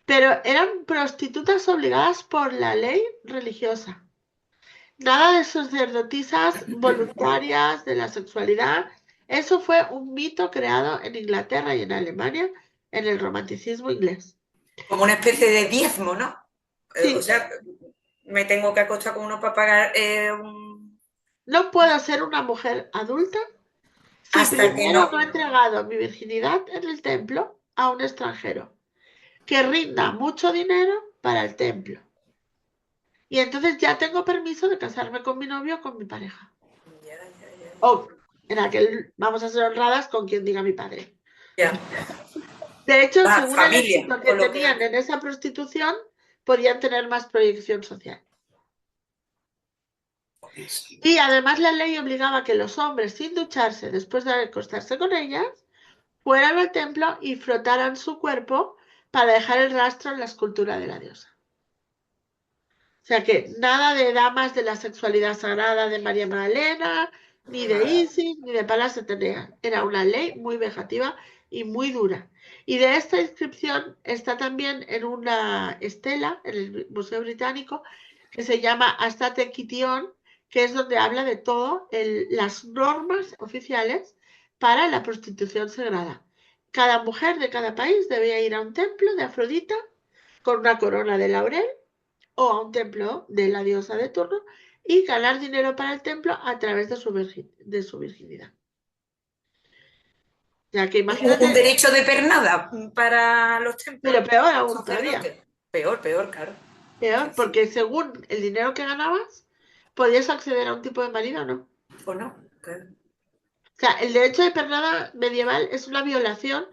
Pero eran prostitutas obligadas por la ley religiosa. Nada de sacerdotisas voluntarias de la sexualidad. Eso fue un mito creado en Inglaterra y en Alemania en el romanticismo inglés. Como una especie de diezmo, ¿no? O Sí, sea, me tengo que acostar con uno para pagar no puedo ser una mujer adulta si hasta que primero no. no he entregado mi virginidad en el templo a un extranjero que rinda mucho dinero para el templo. Y entonces ya tengo permiso de casarme con mi novio o con mi pareja. Ya, ya, ya, O en aquel, vamos a ser honradas con quien diga mi padre. ya. De hecho, La según el familia, éxito que tenían coloquialmente. en esa prostitución, podían tener más proyección social. Y además la ley obligaba a que los hombres, sin ducharse después de acostarse con ellas, fueran al templo y frotaran su cuerpo para dejar el rastro en la escultura de la diosa. O sea que nada de damas de la sexualidad sagrada de María Magdalena, ni de Nada. Isis, ni de Palas Atenea. Era una ley muy vejativa y muy dura. Y de esta inscripción está también en una estela en el Museo Británico que se llama Astate Kition, que es donde habla de todo las normas oficiales para la prostitución sagrada. Cada mujer de cada país debía ir a un templo de Afrodita con una corona de laurel o a un templo de la diosa de turno y ganar dinero para el templo a través de su virginidad. Ya que imagínate, Un derecho de pernada para los pero templos, peor aún todavía, sacerdotes. Peor, peor, claro. Sí, peor, sí. porque según el dinero que ganabas, podías acceder a un tipo de marido o no. ¿O no? Claro. O sea, el derecho de pernada medieval es una violación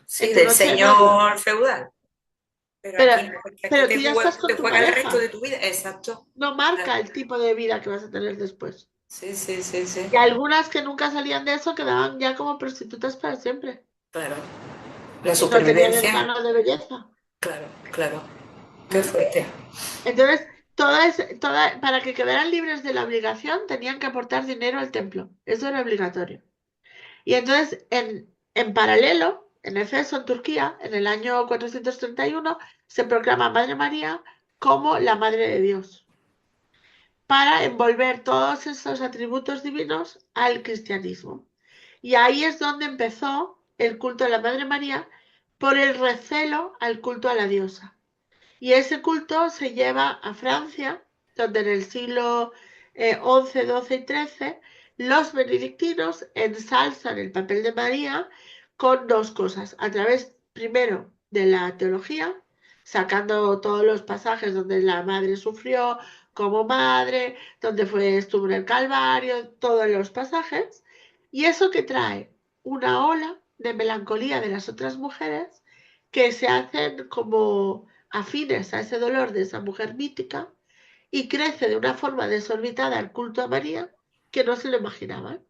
Sí, en tu del noche de novio, señor feudal. Pero pero, aquí no, porque aquí pero tú ya estás te con tu juegas el resto pareja, de tu vida. Exacto. no Claro. marca el tipo de vida que vas a tener después. Sí, sí, sí, sí. Y algunas que nunca salían de eso quedaban ya como prostitutas para siempre Claro. La y no tenían el supervivencia. canon de belleza. Claro, claro. Qué Claro. fuerte. Entonces, para que quedaran libres de la obligación, tenían que aportar dinero al templo. Eso era obligatorio. Y entonces, en paralelo, en Efeso, en Turquía, en el año 431, se proclama Madre María como la Madre de Dios, para envolver todos esos atributos divinos al cristianismo. Y ahí es donde empezó el culto a la Madre María por el recelo al culto a la diosa. Y ese culto se lleva a Francia, donde en el siglo XI, XII y XIII los benedictinos ensalzan el papel de María con dos cosas. A través, primero, de la teología, sacando todos los pasajes donde la madre sufrió como madre, donde estuvo en el Calvario, todos los pasajes. Y eso que trae una ola de melancolía de las otras mujeres que se hacen como afines a ese dolor de esa mujer mítica y crece de una forma desorbitada el culto a María que no se lo imaginaban.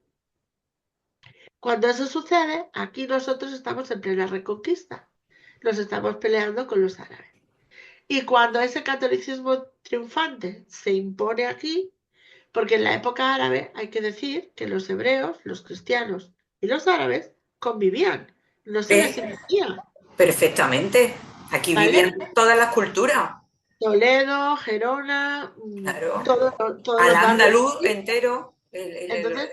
Cuando eso sucede, aquí nosotros estamos en plena reconquista. Nos estamos peleando con los árabes. Y cuando ese catolicismo triunfante se impone aquí, porque en la época árabe hay que decir que los hebreos, los cristianos y los árabes convivían, no se les ¿Ves? imponía, Perfectamente. Aquí ¿vale? vivían todas las culturas. Toledo, Gerona, Claro. todos Al los barrios andaluz así. entero. Entonces,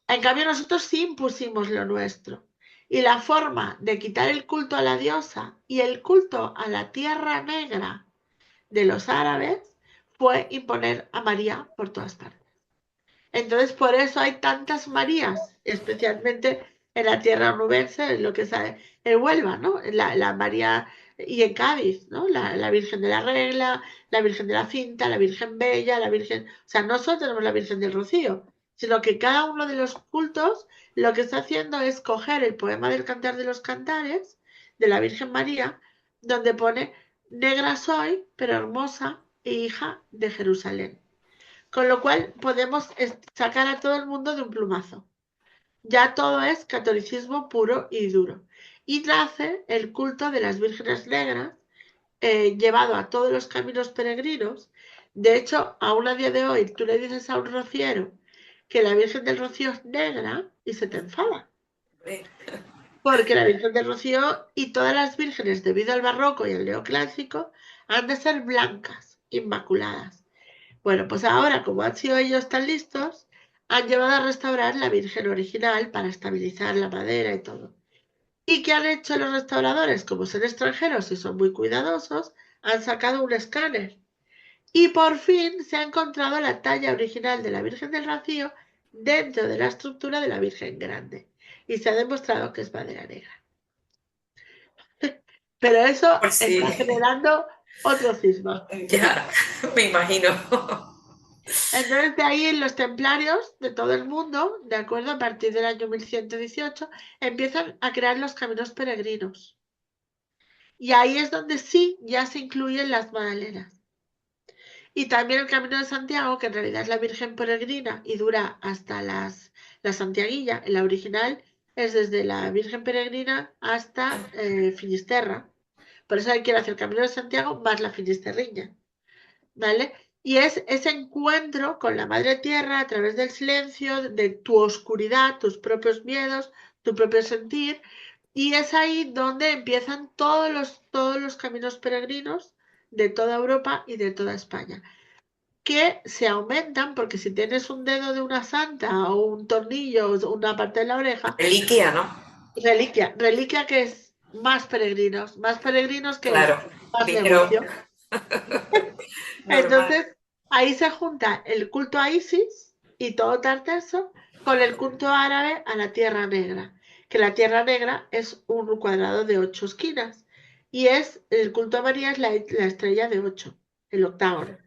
en cambio, nosotros sí impusimos lo nuestro. Y la forma de quitar el culto a la diosa y el culto a la tierra negra de los árabes fue imponer a María por todas partes. Entonces, por eso hay tantas Marías, especialmente en la tierra onubense, en lo que es el Huelva, ¿no? La María y en Cádiz, ¿no? La Virgen de la Regla, la Virgen de la Cinta, la Virgen Bella, la Virgen... O sea, no solo tenemos la Virgen del Rocío, sino que cada uno de los cultos lo que está haciendo es coger el poema del Cantar de los Cantares de la Virgen María, donde pone, negra soy, pero hermosa e hija de Jerusalén. Con lo cual podemos sacar a todo el mundo de un plumazo. Ya todo es catolicismo puro y duro. Y nace el culto de las vírgenes negras, llevado a todos los caminos peregrinos. De hecho, aún a día de hoy, tú le dices a un rociero que la Virgen del Rocío es negra y se te enfada. Porque la Virgen del Rocío y todas las vírgenes, debido al barroco y al neoclásico, han de ser blancas, inmaculadas. Bueno, pues ahora, como han sido ellos tan listos, han llevado a restaurar la Virgen original para estabilizar la madera y todo. ¿Y qué han hecho los restauradores? Como son extranjeros y son muy cuidadosos, han sacado un escáner. Y por fin se ha encontrado la talla original de la Virgen del Rocío dentro de la estructura de la Virgen Grande. Y se ha demostrado que es madera negra. Pero eso Pues está sí, generando otro cisma. ya, me imagino. Entonces, de ahí en los templarios de todo el mundo, de acuerdo, a partir del año 1118, empiezan a crear los caminos peregrinos. Y ahí es donde sí ya se incluyen las magdalenas. Y también el Camino de Santiago, que en realidad es la Virgen Peregrina y dura hasta la Santiaguilla. La original es desde la Virgen Peregrina hasta Finisterra. Por eso hay que hacer el Camino de Santiago más la Finisterriña. ¿Vale? Y es ese encuentro con la Madre Tierra a través del silencio, de tu oscuridad, tus propios miedos, tu propio sentir. Y es ahí donde empiezan todos los caminos peregrinos de toda Europa y de toda España, que se aumentan porque si tienes un dedo de una santa o un tornillo o una parte de la oreja, Reliquia, ¿no? reliquia que es más peregrinos que es Claro, más dinero negocio. normal. Entonces, ahí se junta el culto a Isis y todo Tarteso con el culto árabe a la Tierra Negra, que la Tierra Negra es un cuadrado de 8 esquinas y es el culto a María es la estrella de 8, el octágono.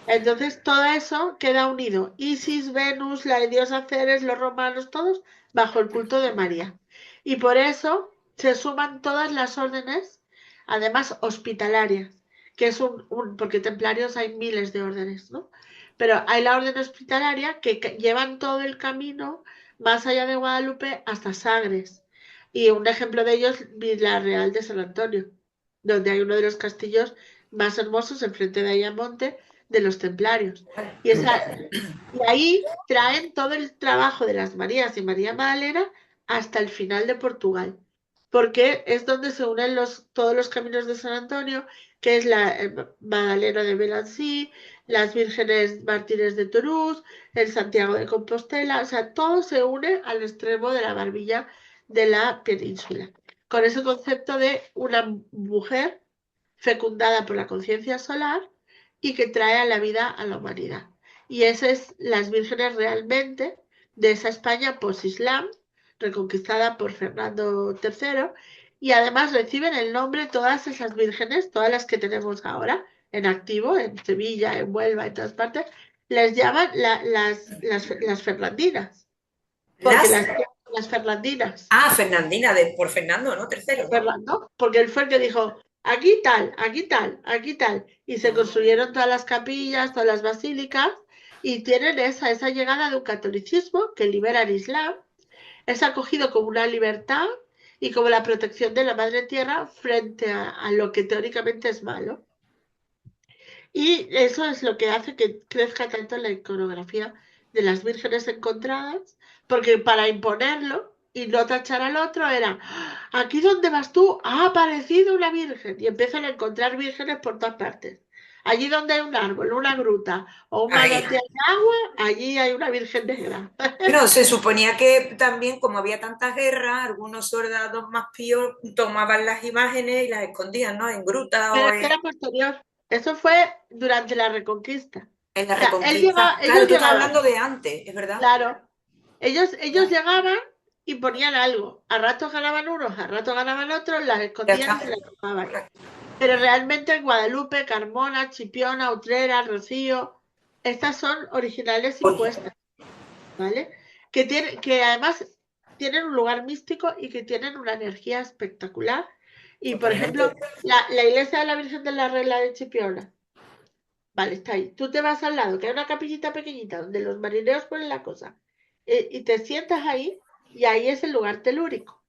Entonces, todo eso queda unido. Isis, Venus, la diosa Ceres, los romanos, todos bajo el culto de María. Y por eso se suman todas las órdenes, además hospitalarias, que es porque templarios hay miles de órdenes, ¿no? Pero hay la orden hospitalaria que llevan todo el camino más allá de Guadalupe hasta Sagres. Y un ejemplo de ellos, Villa Real de San Antonio, donde hay uno de los castillos más hermosos enfrente de Ayamonte de los templarios. Y, y ahí traen todo el trabajo de las Marías y María Magdalena hasta el final de Portugal, porque es donde se unen todos los caminos de San Antonio, que es la Magdalena de Belancí, las vírgenes mártires de Toulouse, el Santiago de Compostela, o sea, todo se une al extremo de la barbilla de la península, con ese concepto de una mujer fecundada por la conciencia solar y que trae a la vida a la humanidad. Y esas es las vírgenes realmente de esa España post-Islam, reconquistada por Fernando III, y además reciben el nombre todas esas vírgenes, todas las que tenemos ahora en activo, en Sevilla, en Huelva, en todas partes, les llaman las Fernandinas, porque Las, las Fernandinas. Fernandina, por Fernando, ¿no? Tercero, ¿no? Fernando, porque él fue el que dijo, aquí tal, aquí tal, aquí tal. Y se construyeron todas las capillas, todas las basílicas, y tienen esa llegada de un catolicismo que libera el Islam, es acogido como una libertad y como la protección de la madre tierra frente a lo que teóricamente es malo. Y eso es lo que hace que crezca tanto la iconografía de las vírgenes encontradas, porque para imponerlo y no tachar al otro era, "Ah, aquí donde vas tú ha aparecido una virgen", y empiezan a encontrar vírgenes por todas partes. Allí donde hay un árbol, una gruta o un Ahí. manantial de agua, allí hay una virgen negra. Bueno, se suponía que también, como había tantas guerras, algunos soldados más píos tomaban las imágenes y las escondían, ¿no? En grutas Pero o es que era posterior. Eso fue durante la Reconquista. en la O sea, Reconquista. Claro, ellos tú estás llegaban, hablando de antes, es verdad. claro. Ellos llegaban y ponían algo. A ratos ganaban unos, a ratos ganaban otros, las Ya escondían y está. se las tomaban. Pero realmente Guadalupe, Carmona, Chipiona, Utrera, Rocío, estas son originales Oye, impuestas. ¿vale? Que además tienen un lugar místico y que tienen una energía espectacular. Y, por ejemplo, Totalmente. la iglesia de la Virgen de la Regla de Chipiona, vale, está ahí. Tú te vas al lado, que hay una capillita pequeñita donde los marineros ponen la cosa, y te sientas ahí, y ahí es el lugar telúrico.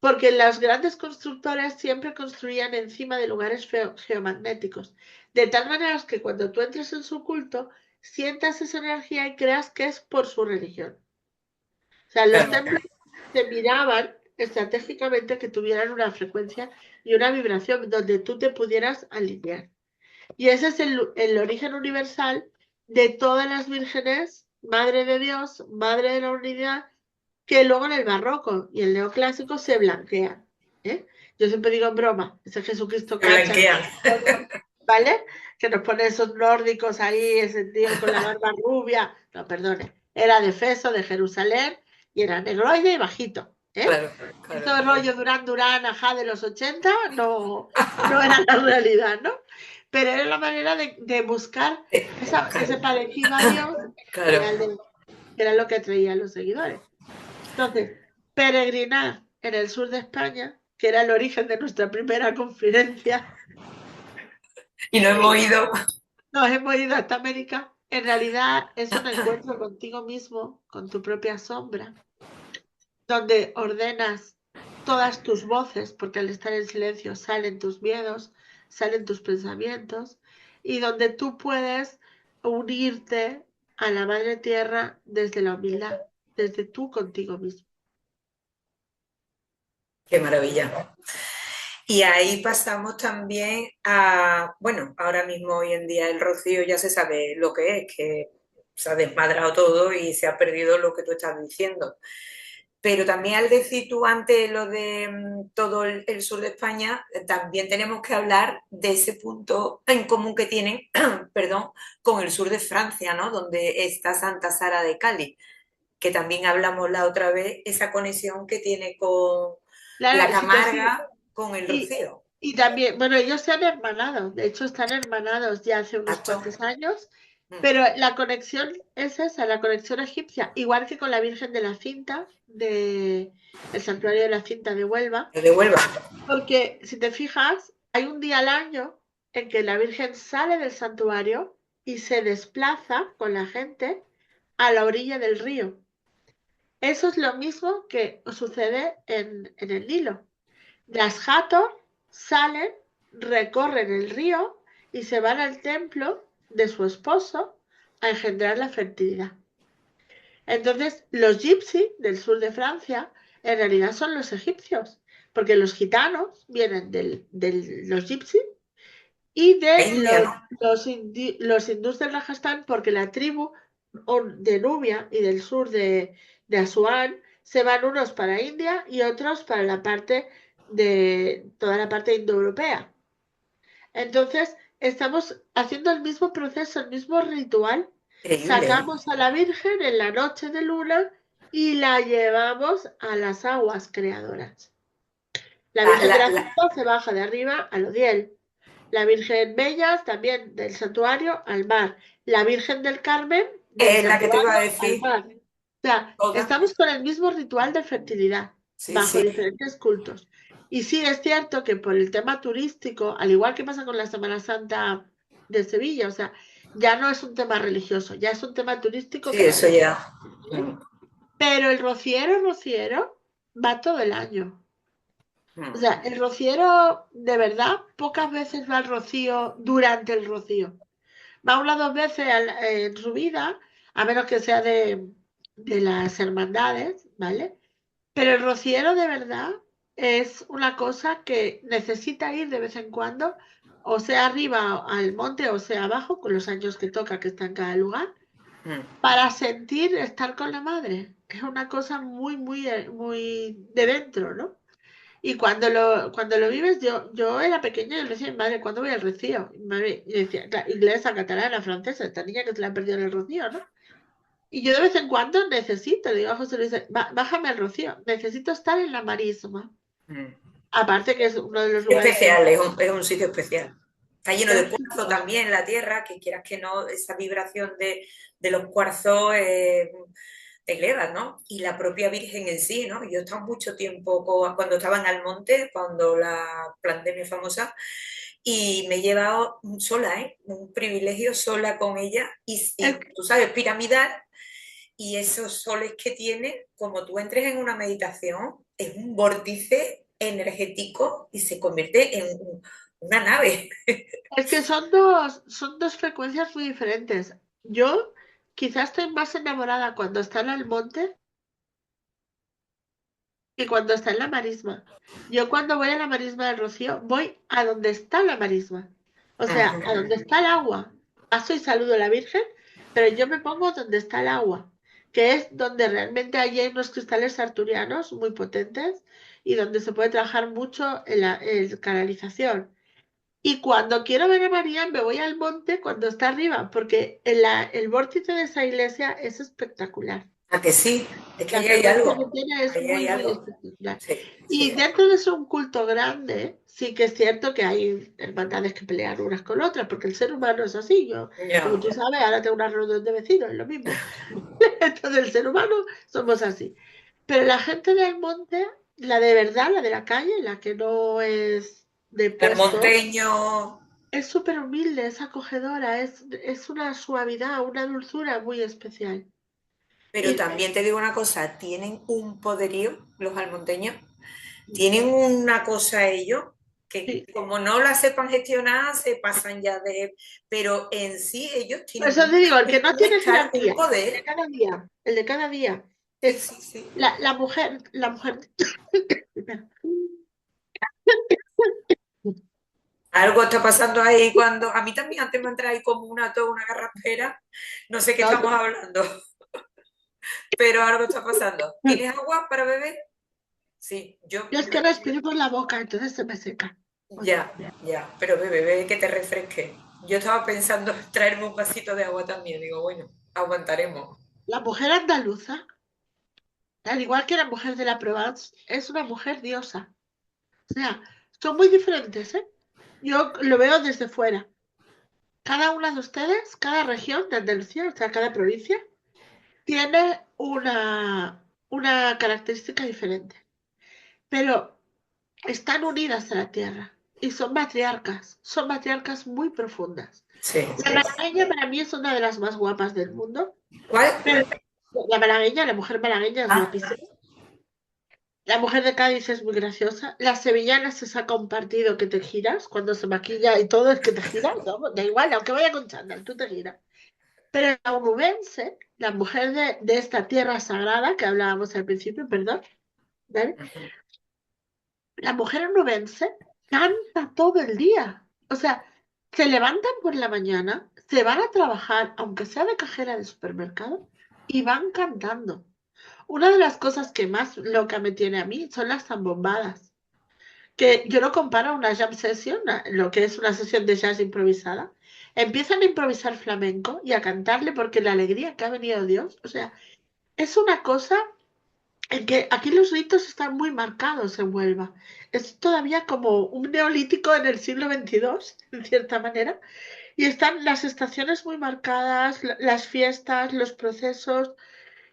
Porque las grandes constructoras siempre construían encima de lugares geomagnéticos, de tal manera que cuando tú entres en su culto, sientas esa energía y creas que es por su religión. O sea, los Claro, templos se miraban estratégicamente que tuvieran una frecuencia y una vibración donde tú te pudieras alinear. Y ese es el origen universal de todas las vírgenes, Madre de Dios, Madre de la Unidad, que luego en el barroco y el neoclásico se blanquean. ¿Eh? Yo siempre digo en broma, ese Jesucristo se cacha, blanquean. ¿vale? Que nos pone esos nórdicos ahí, ese tío con la barba rubia. No, perdone, era de Efeso, de Jerusalén, y era negroide y bajito. ¿Eh? Claro, claro, Esto claro. rollo Durán Durán, ajá, de los 80, no, no era la realidad, ¿no? Pero era la manera de buscar Claro, ese parecido a Dios, claro. que era lo que atraían los seguidores. Entonces, peregrinar en el sur de España, que era el origen de nuestra primera conferencia, Y no hemos ido. nos hemos ido hasta América, en realidad es un encuentro contigo mismo, con tu propia sombra, donde ordenas todas tus voces, porque al estar en silencio salen tus miedos, salen tus pensamientos, y donde tú puedes unirte a la Madre Tierra desde la humildad, desde tú contigo mismo. Qué maravilla. Y ahí pasamos también a, bueno, ahora mismo hoy en día el rocío ya se sabe lo que es, que se ha desmadrado todo y se ha perdido lo que tú estás diciendo. Pero también al decir tú antes lo de todo el sur de España, también tenemos que hablar de ese punto en común que tienen, perdón, con el sur de Francia, ¿no? Donde está Santa Sara de Cali, que también hablamos la otra vez, esa conexión que tiene con la Claro, si te fijas, Camarga, con el y, Rocío. y también, bueno, ellos se han hermanado, de hecho están hermanados ya hace unos Exacto. cuantos años, Mm. pero la conexión es esa, la conexión egipcia, igual que con la Virgen de la Cinta, de el santuario de la Cinta de Huelva, De Huelva. porque si te fijas, hay un día al año en que la Virgen sale del santuario y se desplaza con la gente a la orilla del río. Eso es lo mismo que sucede en el Nilo. Las Hathor salen, recorren el río y se van al templo de su esposo a engendrar la fertilidad. Entonces, los gypsy del sur de Francia en realidad son los egipcios, porque los gitanos vienen de los gypsy y La de India, ¿no? los hindús del Rajastán, porque la tribu de Nubia y del sur de Asuán se van unos para India y otros para la parte de toda la parte indoeuropea. Entonces, estamos haciendo el mismo proceso, el mismo ritual. Increíble, ¿eh? Sacamos a la Virgen en la noche de luna y la llevamos a las aguas creadoras. La La, Virgen de la, la la, Cinta se baja de arriba al Odiel. La Virgen Bellas también del santuario al mar. La Virgen del Carmen del es la que te iba a santuario al decir. mar. O sea, Toda. estamos con el mismo ritual de fertilidad Sí, bajo sí. diferentes cultos. Y sí es cierto que por el tema turístico, al igual que pasa con la Semana Santa de Sevilla, o sea, ya no es un tema religioso, ya es un tema turístico Sí, que la eso gente. ya. Mm, Pero el rociero va todo el año. O mm. sea, el rociero, de verdad, pocas veces va al rocío durante el rocío. Va una o dos veces en su vida, a menos que sea de las hermandades, ¿vale? Pero el rociero de verdad es una cosa que necesita ir de vez en cuando, o sea arriba al monte o sea abajo, con los años que toca que está en cada lugar, Mm. para sentir estar con la madre. Es una cosa muy, muy, muy de dentro, ¿no? Y cuando lo vives, yo era pequeña y le decía, madre, ¿cuándo voy al Rocío? Y madre, y decía, "Claro, inglesa, catalana, francesa, esta niña que se la ha perdido en el Rocío, ¿no? Y yo de vez en cuando necesito, le digo a José Luis, Bájame al Rocío, necesito estar en la marisma. Mm. Aparte que es uno de los lugares que Especial, es un sitio especial. está lleno de cuarzo también la tierra, que quieras que no, esa vibración de los cuarzos te eleva, ¿no? Y la propia Virgen en sí, ¿no? Yo he estado mucho tiempo cuando estaba en Almonte, cuando la pandemia famosa, y me he llevado sola, ¿eh? Un privilegio sola con ella, y tú sabes, piramidal, y esos soles que tiene, como tú entres en una meditación, es un vórtice energético y se convierte en una nave. Es que son dos frecuencias muy diferentes. Yo quizás estoy más enamorada cuando está en el monte que cuando está en la marisma. Yo cuando voy a la marisma del Rocío, voy a donde está la marisma. O sea, a donde está el agua. Paso y saludo a la Virgen, pero yo me pongo donde está el agua, que es donde realmente hay unos cristales arturianos muy potentes y donde se puede trabajar mucho en canalización. Y cuando quiero ver a María, me voy al monte cuando está arriba, porque el vórtice de esa iglesia es espectacular. ¿A que sí? Es que La ahí hay frecuencia que algo, tiene es ahí hay muy, muy algo. espectacular. Sí, Y sí. dentro de ser un culto grande, sí que es cierto que hay hermandades que pelean unas con otras, porque el ser humano es así. Yo, como Ya. tú sabes, ahora tengo una reunión de vecinos, es lo mismo. Entonces, el ser humano somos así. Pero la gente del monte, la de verdad, la de la calle, la que no es de El puesto, monteño. es súper humilde, es acogedora, es una suavidad, una dulzura muy especial. Pero Y también te digo una cosa, tienen un poderío, los almonteños, tienen una cosa ellos, que sí, como no la sepan gestionar, se pasan ya de... Pero en sí ellos por tienen eso te digo, el que no un tiene estar, un jerarquía, el de poder. cada día, el de cada día, Sí, es sí, sí. la mujer, Algo está pasando ahí cuando... A mí también antes me entra ahí como una tos, una garraspera. No sé qué no, estamos hablando, pero algo está pasando. ¿Tienes agua para beber? Sí, yo yo es que respiro por la boca, entonces se me seca. Oye, ya, ya, pero bebe, bebe que te refresque. Yo estaba pensando en traerme un vasito de agua también. Digo, bueno, aguantaremos. la mujer andaluza, al igual que la mujer de la Provence, es una mujer diosa. O sea, son muy diferentes, ¿eh? Yo lo veo desde fuera. Cada una de ustedes, cada región de Andalucía, o sea, cada provincia, tiene una característica diferente, pero están unidas a la tierra y son matriarcas muy profundas. Sí. La malagueña para mí es una de las más guapas del mundo, ¿Cuál? pero la malagueña, la mujer malagueña es Ah, guapísima. La mujer de Cádiz es muy graciosa. La sevillana se saca un partido que te giras cuando se maquilla y todo es que te giras. No, da igual, aunque vaya con chándal, tú te giras. Pero la onubense, la mujer de esta tierra sagrada que hablábamos al principio, perdón, ¿vale? La mujer onubense canta todo el día. O sea, se levantan por la mañana, se van a trabajar, aunque sea de cajera de supermercado, y van cantando. Una de las cosas que más loca me tiene a mí son las zambombadas, que yo lo comparo a una jam session, lo que es una sesión de jazz improvisada. Empiezan a improvisar flamenco y a cantarle porque la alegría que ha venido Dios, o sea, es una cosa en que aquí los ritos están muy marcados en Huelva. Es todavía como un neolítico en el siglo XXII, en cierta manera, y están las estaciones muy marcadas, las fiestas, los procesos,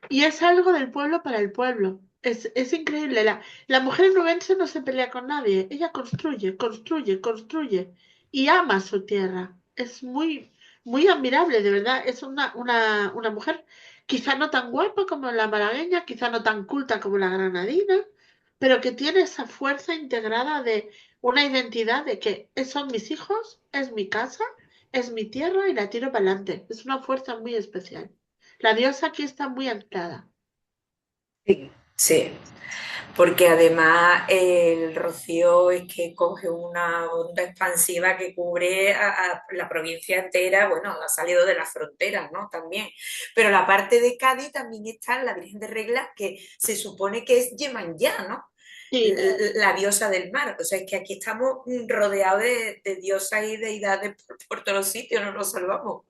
y es algo del pueblo para el pueblo. Es increíble. La mujer nubense no se pelea con nadie. Ella construye, construye, construye y ama su tierra. Es muy, muy admirable, de verdad. Es una mujer quizá no tan guapa como la malagueña, quizá no tan culta como la granadina, pero que tiene esa fuerza integrada de una identidad de que son mis hijos, es mi casa, es mi tierra y la tiro para adelante. Es una fuerza muy especial. La diosa aquí está muy anclada. sí, sí. Porque además el rocío es que coge una onda expansiva que cubre a la provincia entera, bueno, ha salido de las fronteras, ¿no? También. Pero la parte de Cádiz también está la Virgen de Regla, que se supone que es Yemanjá, ¿no? Sí. La diosa del mar. O sea, es que aquí estamos rodeados de diosas y deidades por todos los sitios, no nos salvamos.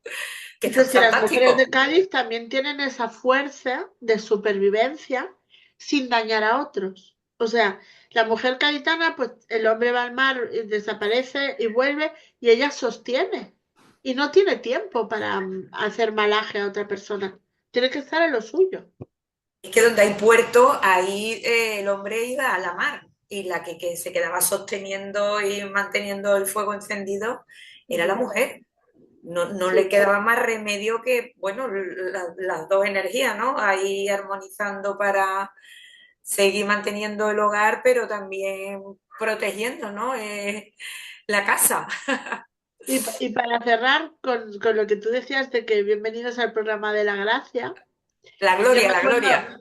Que está Entonces, que las mujeres fantástico. de Cádiz también tienen esa fuerza de supervivencia sin dañar a otros. O sea, la mujer gaditana, pues el hombre va al mar, y desaparece y vuelve y ella sostiene. Y no tiene tiempo para hacer malaje a otra persona. Tiene que estar en lo suyo. Es que donde hay puerto, ahí el hombre iba a la mar y la que se quedaba sosteniendo y manteniendo el fuego encendido era la Ujú. mujer. No, no le Sí. quedaba más remedio que, bueno, las dos energías, ¿no? Ahí armonizando para seguir manteniendo el hogar, pero también protegiendo, ¿no? La casa. Y para cerrar con lo que tú decías de que bienvenidos al programa de la gracia, La yo gloria, me la acuerdo, gloria.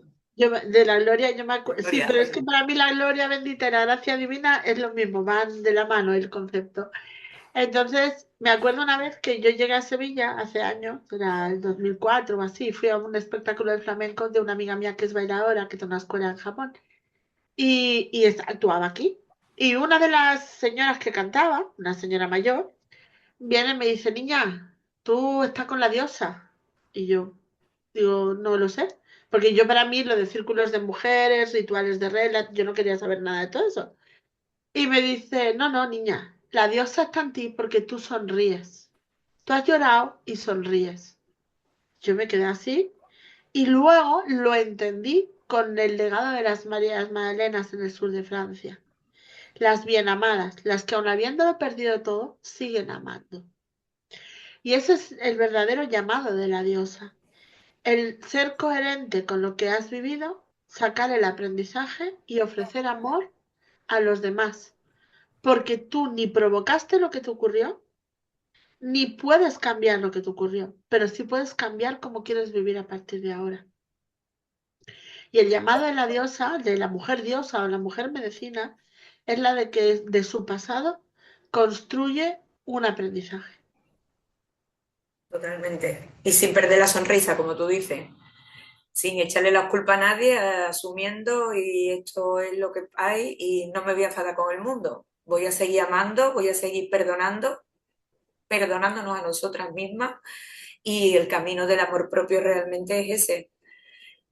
de la gloria, yo me acuerdo, sí, Gloria. pero es que para mí la gloria bendita y la gracia divina es lo mismo, van de la mano el concepto. Entonces, me acuerdo una vez que yo llegué a Sevilla hace años, era el 2004 o así, fui a un espectáculo de flamenco de una amiga mía que es bailadora, que tiene una escuela en Japón, y actuaba aquí. Y una de las señoras que cantaba, una señora mayor, viene y me dice, niña, tú estás con la diosa. Y yo digo, no lo sé. Porque yo para mí lo de círculos de mujeres, rituales de reglas, yo no quería saber nada de todo eso. Y me dice, no, no, niña, la diosa está en ti porque tú sonríes. Tú has llorado y sonríes. Yo me quedé así y luego lo entendí con el legado de las Marías Magdalenas en el sur de Francia. Las bien amadas, las que aun habiéndolo perdido todo, siguen amando. Y ese es el verdadero llamado de la diosa. El ser coherente con lo que has vivido, sacar el aprendizaje y ofrecer amor a los demás. Porque tú ni provocaste lo que te ocurrió, ni puedes cambiar lo que te ocurrió, pero sí puedes cambiar cómo quieres vivir a partir de ahora. Y el llamado de la diosa, de la mujer diosa o la mujer medicina, es la de que de su pasado construye un aprendizaje. Totalmente. Y sin perder la sonrisa, como tú dices, sin echarle la culpa a nadie, asumiendo y esto es lo que hay y no me voy a enfadar con el mundo. Voy a seguir amando, voy a seguir perdonando, perdonándonos a nosotras mismas y el camino del amor propio realmente es ese.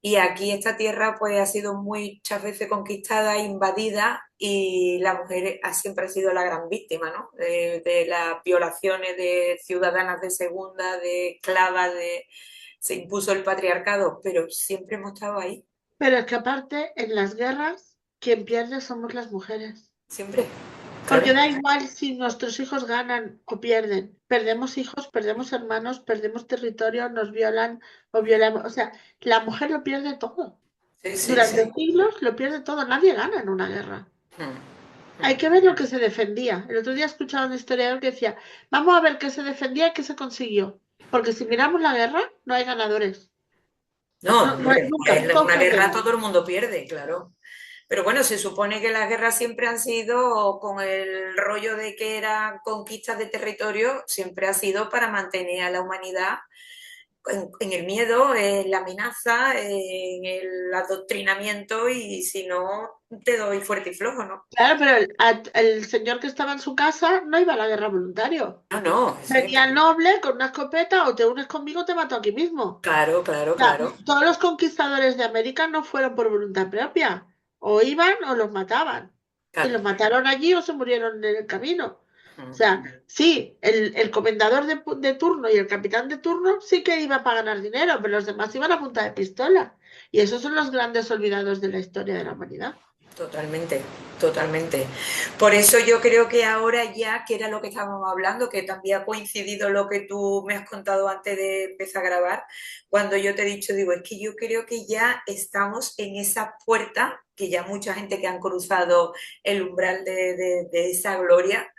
Y aquí esta tierra pues ha sido muchas veces conquistada, invadida y la mujer siempre ha sido la gran víctima, ¿no? De las violaciones de ciudadanas de segunda, de esclavas, se impuso el patriarcado, pero siempre hemos estado ahí, Pero es que aparte, en las guerras, quien pierde somos las mujeres. siempre, claro, Porque da igual si nuestros hijos ganan o pierden. Perdemos hijos, perdemos hermanos, perdemos territorio, nos violan o violamos. O sea, la mujer lo pierde todo. sí, sí, Durante sí. siglos lo pierde todo. Nadie gana en una guerra. Mm, Hay que mm. ver lo que se defendía. El otro día escuchaba un historiador que decía, vamos a ver qué se defendía y qué se consiguió. Porque si miramos la guerra, no hay ganadores. No, No, no hay hombre, nunca, en todos una guerra perdemos. todo el mundo pierde, claro. Pero bueno, se supone que las guerras siempre han sido con el rollo de que eran conquistas de territorio, siempre ha sido para mantener a la humanidad en el miedo, en la amenaza, en el adoctrinamiento y si no, te doy fuerte y flojo, ¿no? Claro, pero el señor que estaba en su casa no iba a la guerra voluntario. No, no, Venía el noble con una escopeta o te unes conmigo o te mato aquí mismo. claro, claro, O sea, claro, todos los conquistadores de América no fueron por voluntad propia. O iban o los mataban. Y claro. los mataron allí o se murieron en el camino. O Mm. sea, sí, el comendador de turno y el capitán de turno sí que iba para ganar dinero, pero los demás iban a punta de pistola. Y esos son los grandes olvidados de la historia de la humanidad. Totalmente, totalmente. Por eso yo creo que ahora ya, que era lo que estábamos hablando, que también ha coincidido lo que tú me has contado antes de empezar a grabar, cuando yo te he dicho, digo, es que yo creo que ya estamos en esa puerta, que ya mucha gente que han cruzado el umbral de esa gloria,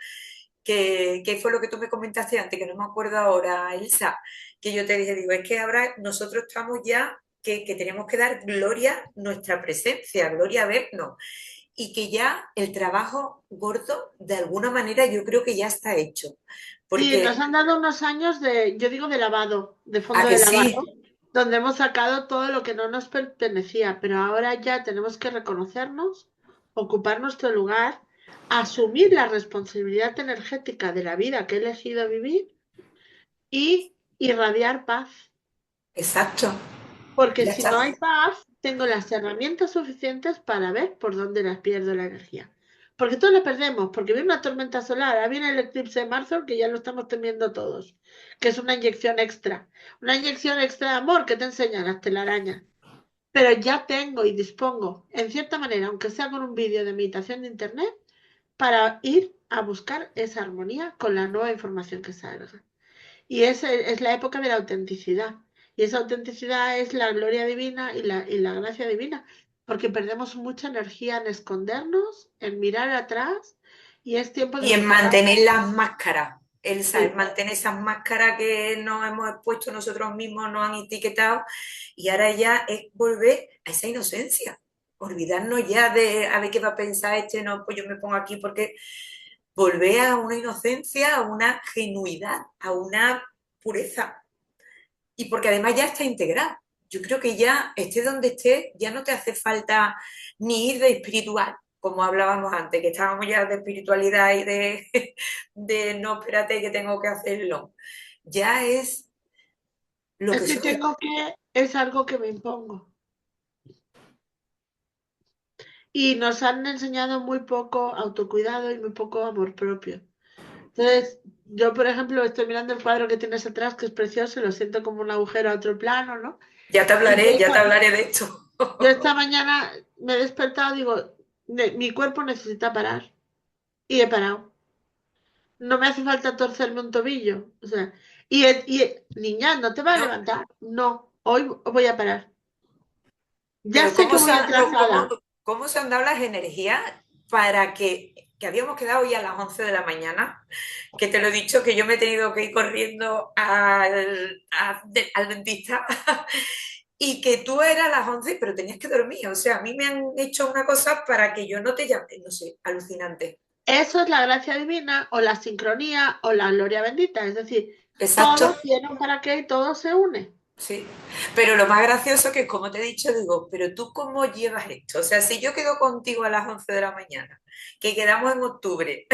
que fue lo que tú me comentaste antes, que no me acuerdo ahora, Elsa, que yo te dije, digo, es que ahora nosotros estamos ya que tenemos que dar gloria a nuestra presencia, gloria a vernos y que ya el trabajo gordo, de alguna manera, yo creo que ya está hecho. Sí, nos Porque, han dado unos años de, yo digo de lavado, de ¿a fondo que de sí? lavado, donde hemos sacado todo lo que no nos pertenecía, pero ahora ya tenemos que reconocernos, ocupar nuestro lugar, asumir la responsabilidad energética de la vida que he elegido vivir y irradiar paz. Exacto, Porque ya si no está. hay paz, tengo las herramientas suficientes para ver por dónde las pierdo la energía. Porque todos la perdemos, porque viene una tormenta solar, ahora viene el eclipse de marzo, que ya lo estamos temiendo todos, que es una inyección extra de amor que te enseñan las telarañas. Pero ya tengo y dispongo, en cierta manera, aunque sea con un vídeo de meditación de internet, para ir a buscar esa armonía con la nueva información que salga. Y es la época de la autenticidad. Y esa autenticidad es la gloria divina y la gracia divina, porque perdemos mucha energía en escondernos, en mirar atrás, y es tiempo de Y en buscar. mantener las máscaras, Elsa, en Sí, mantener esas máscaras que nos hemos puesto nosotros mismos, nos han etiquetado, y ahora ya es volver a esa inocencia, olvidarnos ya de a ver qué va a pensar este, no, pues yo me pongo aquí porque volver a una inocencia, a una genuidad, a una pureza, y porque además ya está integrado. Yo creo que ya estés donde estés, ya no te hace falta ni ir de espiritual, como hablábamos antes, que estábamos ya de espiritualidad y de no, espérate que tengo que hacerlo. Ya es lo es que que soy. es algo que me impongo. Y nos han enseñado muy poco autocuidado y muy poco amor propio. Entonces, yo, por ejemplo, estoy mirando el cuadro que tienes atrás, que es precioso, y lo siento como un agujero a otro plano, ¿no? Y Ya te hablaré de esto. yo esta mañana me he despertado, digo, mi cuerpo necesita parar. Y he parado. No me hace falta torcerme un tobillo. O sea, niña, ¿no te vas a No, levantar? No, hoy voy a parar. Ya pero sé que voy atrasada. cómo se han dado las energías para que habíamos quedado hoy a las 11 de la mañana, que te lo he dicho, que yo me he tenido que ir corriendo al dentista y que tú eras a las 11 pero tenías que dormir. O sea, a mí me han hecho una cosa para que yo no te llame, no sé, alucinante. Eso es la gracia divina o la sincronía o la gloria bendita. Es decir, Exacto, todo tiene un para qué y todo se une. sí. Pero lo más gracioso que, como te he dicho, digo, pero tú cómo llevas esto. O sea, si yo quedo contigo a las 11 de la mañana, que quedamos en octubre,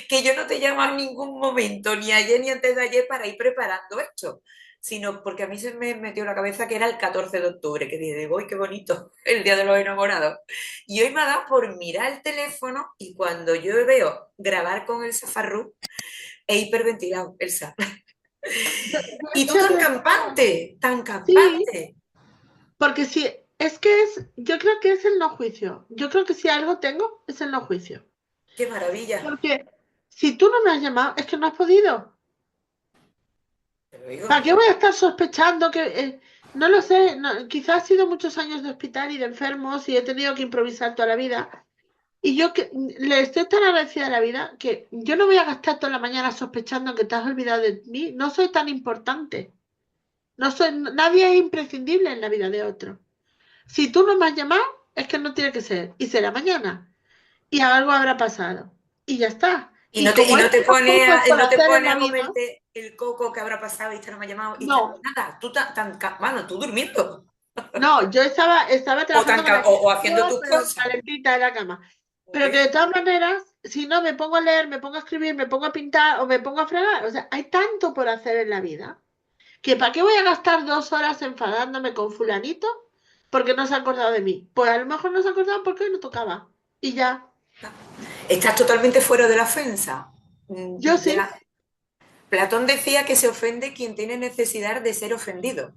que yo no te llamo en ningún momento, ni ayer ni antes de ayer, para ir preparando esto, sino porque a mí se me metió en la cabeza que era el 14 de octubre, que dije, ¡uy, qué bonito! El Día de los Enamorados. Y hoy me ha dado por mirar el teléfono y cuando yo veo grabar con el Farru, he hiperventilado, Elsa. Yo Y tú estoy aprendiendo. tan Sí, campante. porque si es que yo creo que es el no juicio. Yo creo que si algo tengo, es el no juicio. ¡Qué maravilla! Porque si tú no me has llamado, es que no has podido. Te lo digo. ¿Para qué voy a estar sospechando que... no lo sé, quizás ha sido muchos años de hospital y de enfermos y he tenido que improvisar toda la vida. Y yo le estoy tan agradecida a la vida que yo no voy a gastar toda la mañana sospechando que te has olvidado de mí. No soy tan importante. Nadie es imprescindible en la vida de otro. Si tú no me has llamado, es que no tiene que ser. Y será mañana. Y algo habrá pasado. Y ya está. Y Y como hay no te muchas cosas por no te hacer en pone la a vida, comerte el coco que habrá pasado y esta no me ha llamado y no, nada, tú bueno, tú durmiendo no, yo estaba trabajando con la o haciendo meditación, tus pero cosas. calentita en la cama. Muy Pero que bien. de todas maneras, si no me pongo a leer, me pongo a escribir, me pongo a pintar o me pongo a fregar, o sea, hay tanto por hacer en la vida que ¿para qué voy a gastar 2 horas enfadándome con fulanito porque no se ha acordado de mí? Pues a lo mejor no se ha acordado porque hoy no tocaba. Y ya, Estás totalmente fuera de la ofensa. yo sí. Ya. Platón decía que se ofende quien tiene necesidad de ser ofendido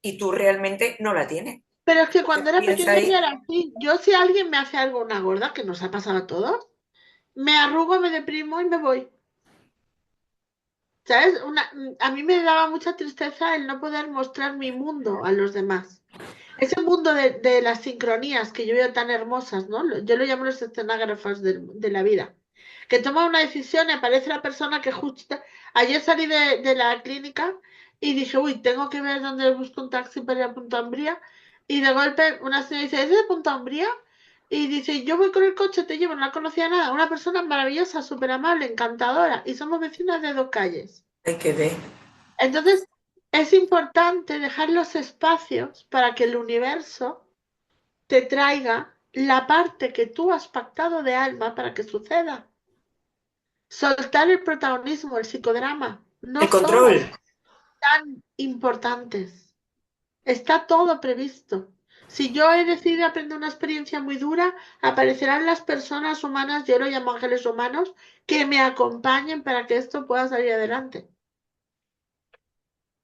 y tú realmente no la tienes. Pero es que cuando era Piensa pequeña ya ahí, era así. Yo si alguien me hace algo una gorda, que nos ha pasado a todos, me arrugo, me deprimo y me voy. ¿Sabes? A mí me daba mucha tristeza el no poder mostrar mi mundo a los demás. Ese mundo de las sincronías que yo veo tan hermosas, ¿no? Yo lo llamo los escenógrafos de la vida. Que toma una decisión y aparece la persona que justo... Ayer salí de la clínica y dije, uy, tengo que ver dónde busco un taxi para ir a Punta Umbría. Y de golpe una señora dice, ¿es de Punta Umbría? Y dice, yo voy con el coche, te llevo, no la conocía nada. Una persona maravillosa, súper amable, encantadora. Y somos vecinas de 2 calles. hay que ver. Entonces, es importante dejar los espacios para que el universo te traiga la parte que tú has pactado de alma para que suceda. Soltar el protagonismo, el psicodrama. No El control. somos tan importantes. Está todo previsto. Si yo he decidido aprender una experiencia muy dura, aparecerán las personas humanas, yo lo llamo ángeles humanos, que me acompañen para que esto pueda salir adelante.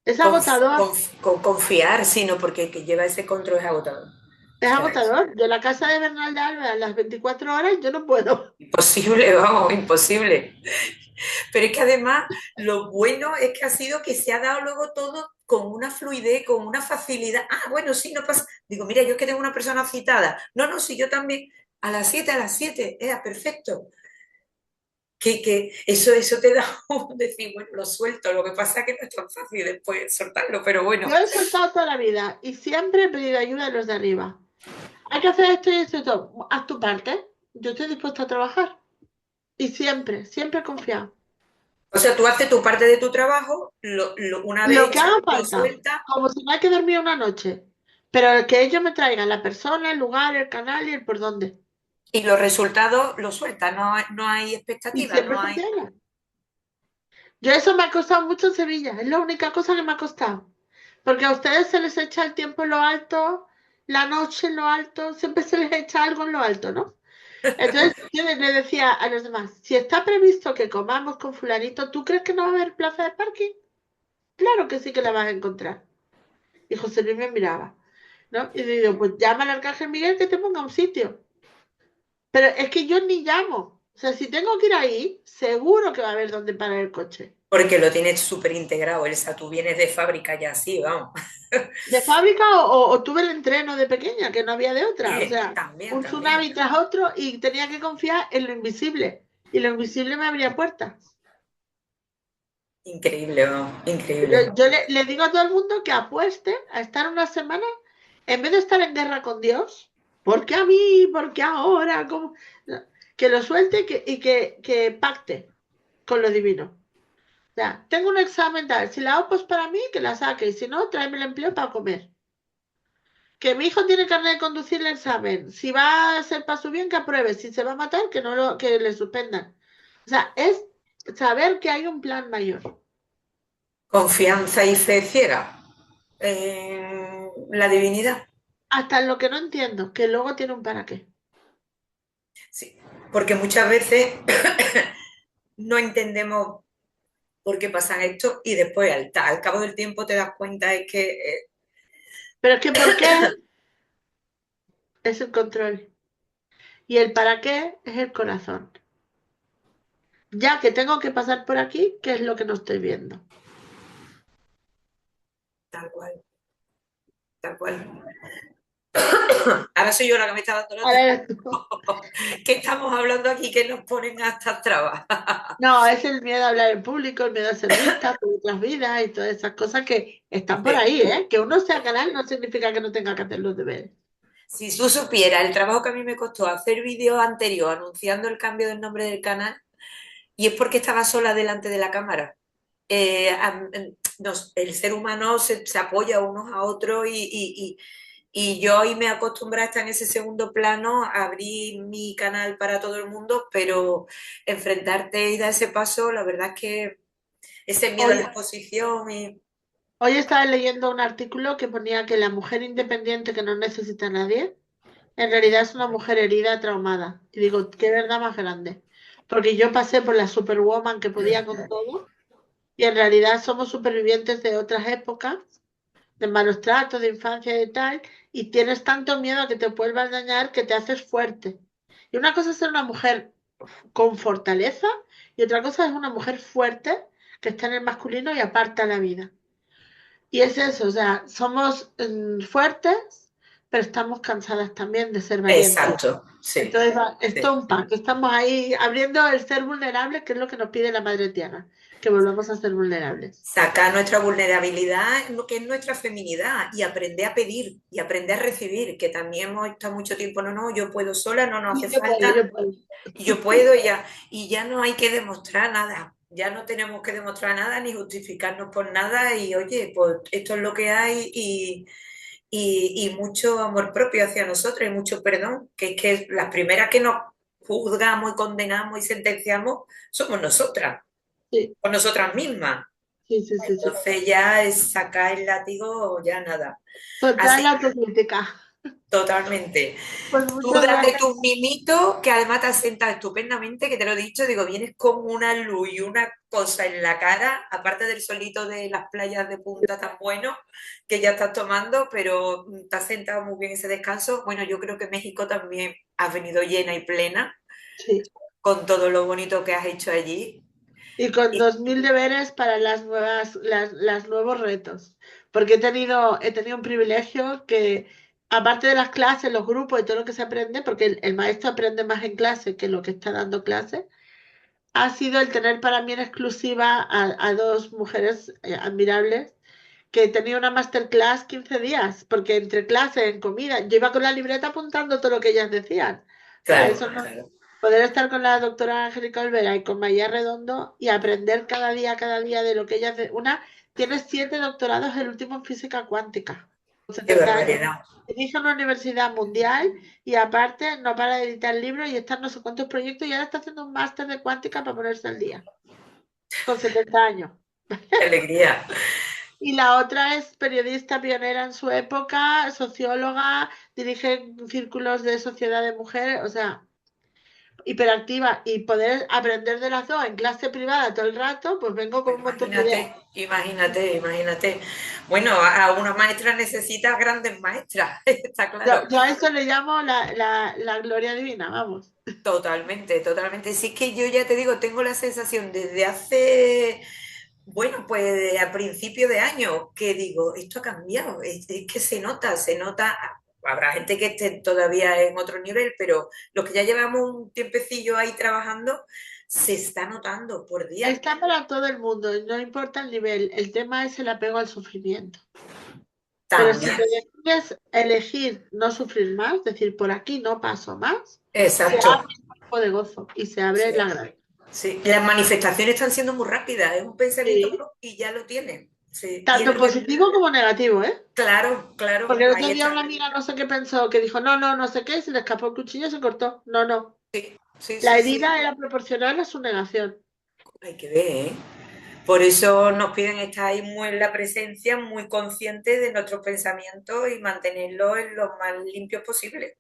Es agotador, Confiar, sino porque que lleva ese control es agotador. O es sea, es agotador. Yo la casa de Bernal de Alba a las 24 horas yo no puedo. imposible, vamos, imposible. Pero es que además lo bueno es que ha sido que se ha dado luego todo con una fluidez, con una facilidad. Ah, bueno, sí, no pasa. Digo, mira, yo es que tengo una persona citada. No, no, sí, yo también. A las 7, era perfecto. Que eso te da un decir, bueno, lo suelto. Lo que pasa es que no es tan fácil después soltarlo, pero Yo bueno, he soltado toda la vida y siempre he pedido ayuda de los de arriba. Hay que hacer esto y esto y todo. Haz tu parte. Yo estoy dispuesta a trabajar. Y siempre, siempre he confiado. o sea, tú haces tu parte de tu trabajo, una Lo vez que hecho, haga lo falta, sueltas como si no hay que dormir una noche. Pero que ellos me traigan la persona, el lugar, el canal y el por dónde. y los resultados los sueltas. No hay Y expectativas, siempre no hay. funciona. Yo eso me ha costado mucho en Sevilla. Es la única cosa que me ha costado. Porque a ustedes se les echa el tiempo en lo alto, la noche en lo alto, siempre se les echa algo en lo alto, ¿no? Entonces yo le decía a los demás, si está previsto que comamos con fulanito, ¿tú crees que no va a haber plaza de parking? Claro que sí que la vas a encontrar. Y José Luis me miraba, ¿no? Y digo, pues llama al Arcángel Miguel que te ponga un sitio. Pero es que yo ni llamo. O sea, si tengo que ir ahí, seguro que va a haber donde parar el coche. Porque lo tienes súper integrado, Elsa, tú vienes de fábrica ya así, vamos. De fábrica o tuve el entreno de pequeña, que no había de otra. O sea, También, un también. tsunami tras otro y tenía que confiar en lo invisible. Y lo invisible me abría puertas. Increíble, vamos, Yo, increíble. yo le digo a todo el mundo que apueste a estar una semana en vez de estar en guerra con Dios. ¿Por qué a mí? ¿Por qué ahora? ¿Cómo? No, que lo suelte y que pacte con lo divino. O sea, tengo un examen tal. Si la OPO es para mí, que la saque. Y si no, tráeme el empleo para comer. Que mi hijo tiene carnet de conducir el examen. Si va a ser para su bien, que apruebe. Si se va a matar, que le suspendan. O sea, es saber que hay un plan mayor. Confianza y fe ciega en la divinidad. Hasta en lo que no entiendo, que luego tiene un para qué. Sí, porque muchas veces no entendemos por qué pasan esto y después al cabo del tiempo te das cuenta es que Pero es que por qué es el control. Y el para qué es el corazón. Ya que tengo que pasar por aquí, ¿qué es lo que no estoy viendo? tal cual, tal cual. Ahora soy yo la que me está dando la A ver, que estamos hablando aquí que nos ponen hasta trabas. no, es el miedo a hablar en público, el miedo a ser vista por otras vidas y todas esas cosas que están por Sí. ahí, ¿eh? Que uno sea canal no significa que no tenga que hacer los deberes. Si tú supieras el trabajo que a mí me costó hacer vídeos anterior anunciando el cambio del nombre del canal, y es porque estaba sola delante de la cámara. El ser humano se apoya unos a otros y yo hoy me acostumbré a estar en ese segundo plano, abrí mi canal para todo el mundo, pero enfrentarte y dar ese paso, la verdad es que ese miedo a la Hoy, exposición y hoy estaba leyendo un artículo que ponía que la mujer independiente que no necesita a nadie, en realidad es una mujer herida, traumada. Y digo, qué verdad más grande. Porque yo pasé por la superwoman que podía con todo y en realidad somos supervivientes de otras épocas, de malos tratos, de infancia y de tal, y tienes tanto miedo a que te vuelvan a dañar que te haces fuerte. Y una cosa es ser una mujer con fortaleza y otra cosa es una mujer fuerte que está en el masculino y aparta la vida. Y es eso, o sea, somos fuertes, pero estamos cansadas también de ser valientes. exacto, sí, Entonces, es sí. todo un pack. Estamos ahí abriendo el ser vulnerable, que es lo que nos pide la Madre Tierra, que volvamos a ser vulnerables. Sacar nuestra vulnerabilidad, lo que es nuestra feminidad, y aprender a pedir y aprender a recibir, que también hemos estado mucho tiempo, no, no, yo puedo sola, no, no hace Y yo puedo, falta, yo puedo. y yo puedo y ya no hay que demostrar nada, ya no tenemos que demostrar nada ni justificarnos por nada, y oye, pues esto es lo que hay y mucho amor propio hacia nosotros y mucho perdón, que es que las primeras que nos juzgamos y condenamos y sentenciamos somos nosotras, Sí, con nosotras mismas. sí, sí, sí, sí. Entonces ya es sacar el látigo, ya nada. Total Así, autocrítica. totalmente. Pues Tú muchas date gracias. tus mimitos, que además te has sentado estupendamente, que te lo he dicho, digo, vienes con una luz y una cosa en la cara, aparte del solito de las playas de Punta tan bueno que ya estás tomando, pero te has sentado muy bien ese descanso. Bueno, yo creo que México también has venido llena y plena Sí. con todo lo bonito que has hecho allí. Y con Y 2000 deberes para las nuevos retos. Porque he tenido un privilegio que, aparte de las clases, los grupos y todo lo que se aprende, porque el maestro aprende más en clase que lo que está dando clase, ha sido el tener para mí en exclusiva a dos mujeres admirables que tenía una masterclass 15 días, porque entre clases, en comida, yo iba con la libreta apuntando todo lo que ellas decían. O sea, claro, eso no, claro. poder estar con la doctora Angélica Olvera y con María Redondo y aprender cada día de lo que ellas... Una tiene 7 doctorados, el último en física cuántica, con Qué 70 años. barbaridad. Dirige una universidad mundial y aparte no para de editar libros y está en no sé cuántos proyectos y ahora está haciendo un máster de cuántica para ponerse al día, con 70 años. Qué alegría. Y la otra es periodista pionera en su época, socióloga, dirige círculos de sociedad de mujeres, o sea, hiperactiva y poder aprender de las dos en clase privada todo el rato, pues vengo con Pues un montón de ideas. imagínate. Bueno, a una maestra necesita grandes maestras, está claro. Yo a eso le llamo la gloria divina, vamos. Totalmente, totalmente. Si es que yo ya te digo, tengo la sensación desde hace, bueno, pues a principio de año, que digo, esto ha cambiado, es que se nota, habrá gente que esté todavía en otro nivel, pero los que ya llevamos un tiempecillo ahí trabajando, se está notando por día. Está para todo el mundo, no importa el nivel, el tema es el apego al sufrimiento. Pero si También, te decides elegir no sufrir más, decir por aquí no paso más, se exacto. abre el campo de gozo y se abre Sí. la gracia. Sí, las manifestaciones están siendo muy rápidas, es un pensamiento Sí. y ya lo tienen. Sí. Y es Tanto verdad, positivo como negativo, ¿eh? claro, claro, Porque el otro ahí día una está. amiga no sé qué pensó, que dijo, no, no, no sé qué, y se le escapó el cuchillo y se cortó. No, no. Sí, La sí, sí. herida era proporcional a su negación. Hay que ver, ¿eh? Por eso nos piden estar ahí muy en la presencia, muy conscientes de nuestros pensamientos y mantenerlos en lo más limpios posible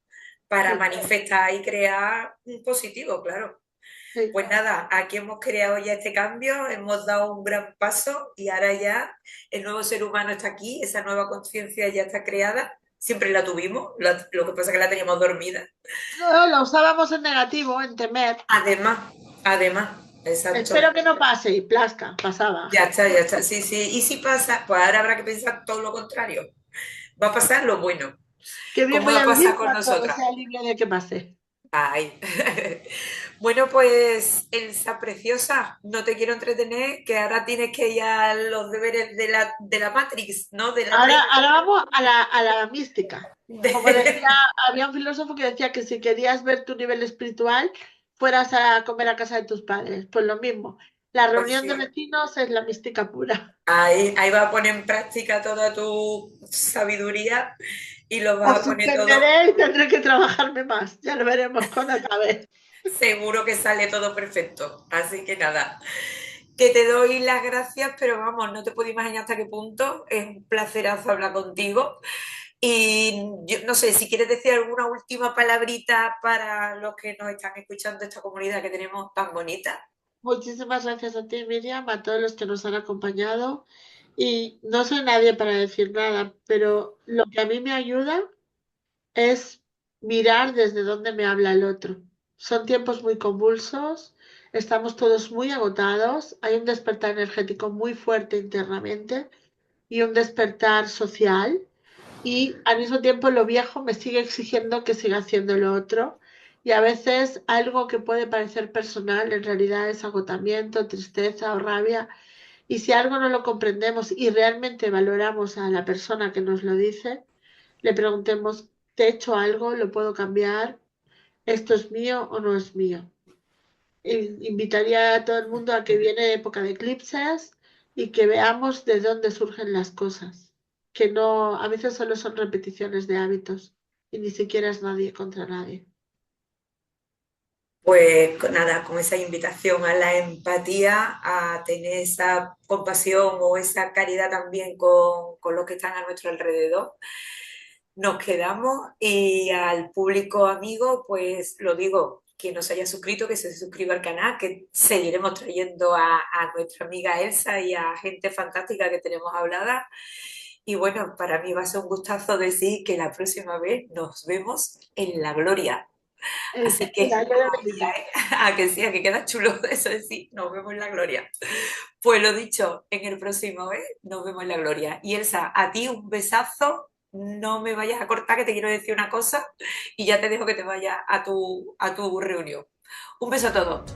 para Sí, manifestar y crear un positivo, claro. sí. Pues nada, aquí hemos creado ya este cambio, hemos dado un gran paso y ahora ya el nuevo ser humano está aquí, esa nueva conciencia ya está creada. Siempre la tuvimos, lo que pasa es que la teníamos dormida. No, lo usábamos en negativo, en temer. Además, además, exacto. Espero que no pase y plasca, pasaba. Ya está, sí, sí. Y si pasa, pues ahora habrá que pensar todo lo contrario. Va a pasar lo bueno, Qué bien como voy lo a pasa vivir con cuando nosotras. sea libre de que pase. Ay. Bueno, pues Elsa preciosa, no te quiero entretener, que ahora tienes que ir a los deberes de la Matrix, ¿no? De la Ahora vamos a la mística. Como decía, de- había un filósofo que decía que si querías ver tu nivel espiritual, fueras a comer a casa de tus padres. Pues lo mismo. La Pues reunión de sí. vecinos es la mística pura. Ahí vas a poner en práctica toda tu sabiduría y lo O vas a poner todo. suspenderé y tendré que trabajarme más. Ya lo veremos cuando acabe. Seguro que sale todo perfecto. Así que nada, que te doy las gracias, pero vamos, no te puedo imaginar hasta qué punto. Es un placerazo hablar contigo. Y yo no sé, si quieres decir alguna última palabrita para los que nos están escuchando, esta comunidad que tenemos tan bonita. Muchísimas gracias a ti, Miriam, a todos los que nos han acompañado. Y no soy nadie para decir nada, pero lo que a mí me ayuda es mirar desde dónde me habla el otro. Son tiempos muy convulsos, estamos todos muy agotados, hay un despertar energético muy fuerte internamente y un despertar social y al mismo tiempo lo viejo me sigue exigiendo que siga haciendo lo otro y a veces algo que puede parecer personal en realidad es agotamiento, tristeza o rabia y si algo no lo comprendemos y realmente valoramos a la persona que nos lo dice, le preguntemos, ¿te he hecho algo? ¿Lo puedo cambiar? ¿Esto es mío o no es mío? Invitaría a todo el mundo a que viene época de eclipses y que veamos de dónde surgen las cosas, que no, a veces solo son repeticiones de hábitos y ni siquiera es nadie contra nadie. Pues nada, con esa invitación a la empatía, a tener esa compasión o esa caridad también con los que están a nuestro alrededor. nos quedamos y al público amigo, pues lo digo, quien no se haya suscrito, que se suscriba al canal, que seguiremos trayendo a nuestra amiga Elsa y a gente fantástica que tenemos hablada. Y bueno, para mí va a ser un gustazo decir que la próxima vez nos vemos en la gloria. Así que, Ya lo mismo. a que sí, a que queda chulo eso de sí, nos vemos en la gloria. Pues lo dicho, en el próximo vez nos vemos en la gloria. Y Elsa, a ti un besazo, no me vayas a cortar que te quiero decir una cosa y ya te dejo que te vayas a tu reunión. Un beso a todos.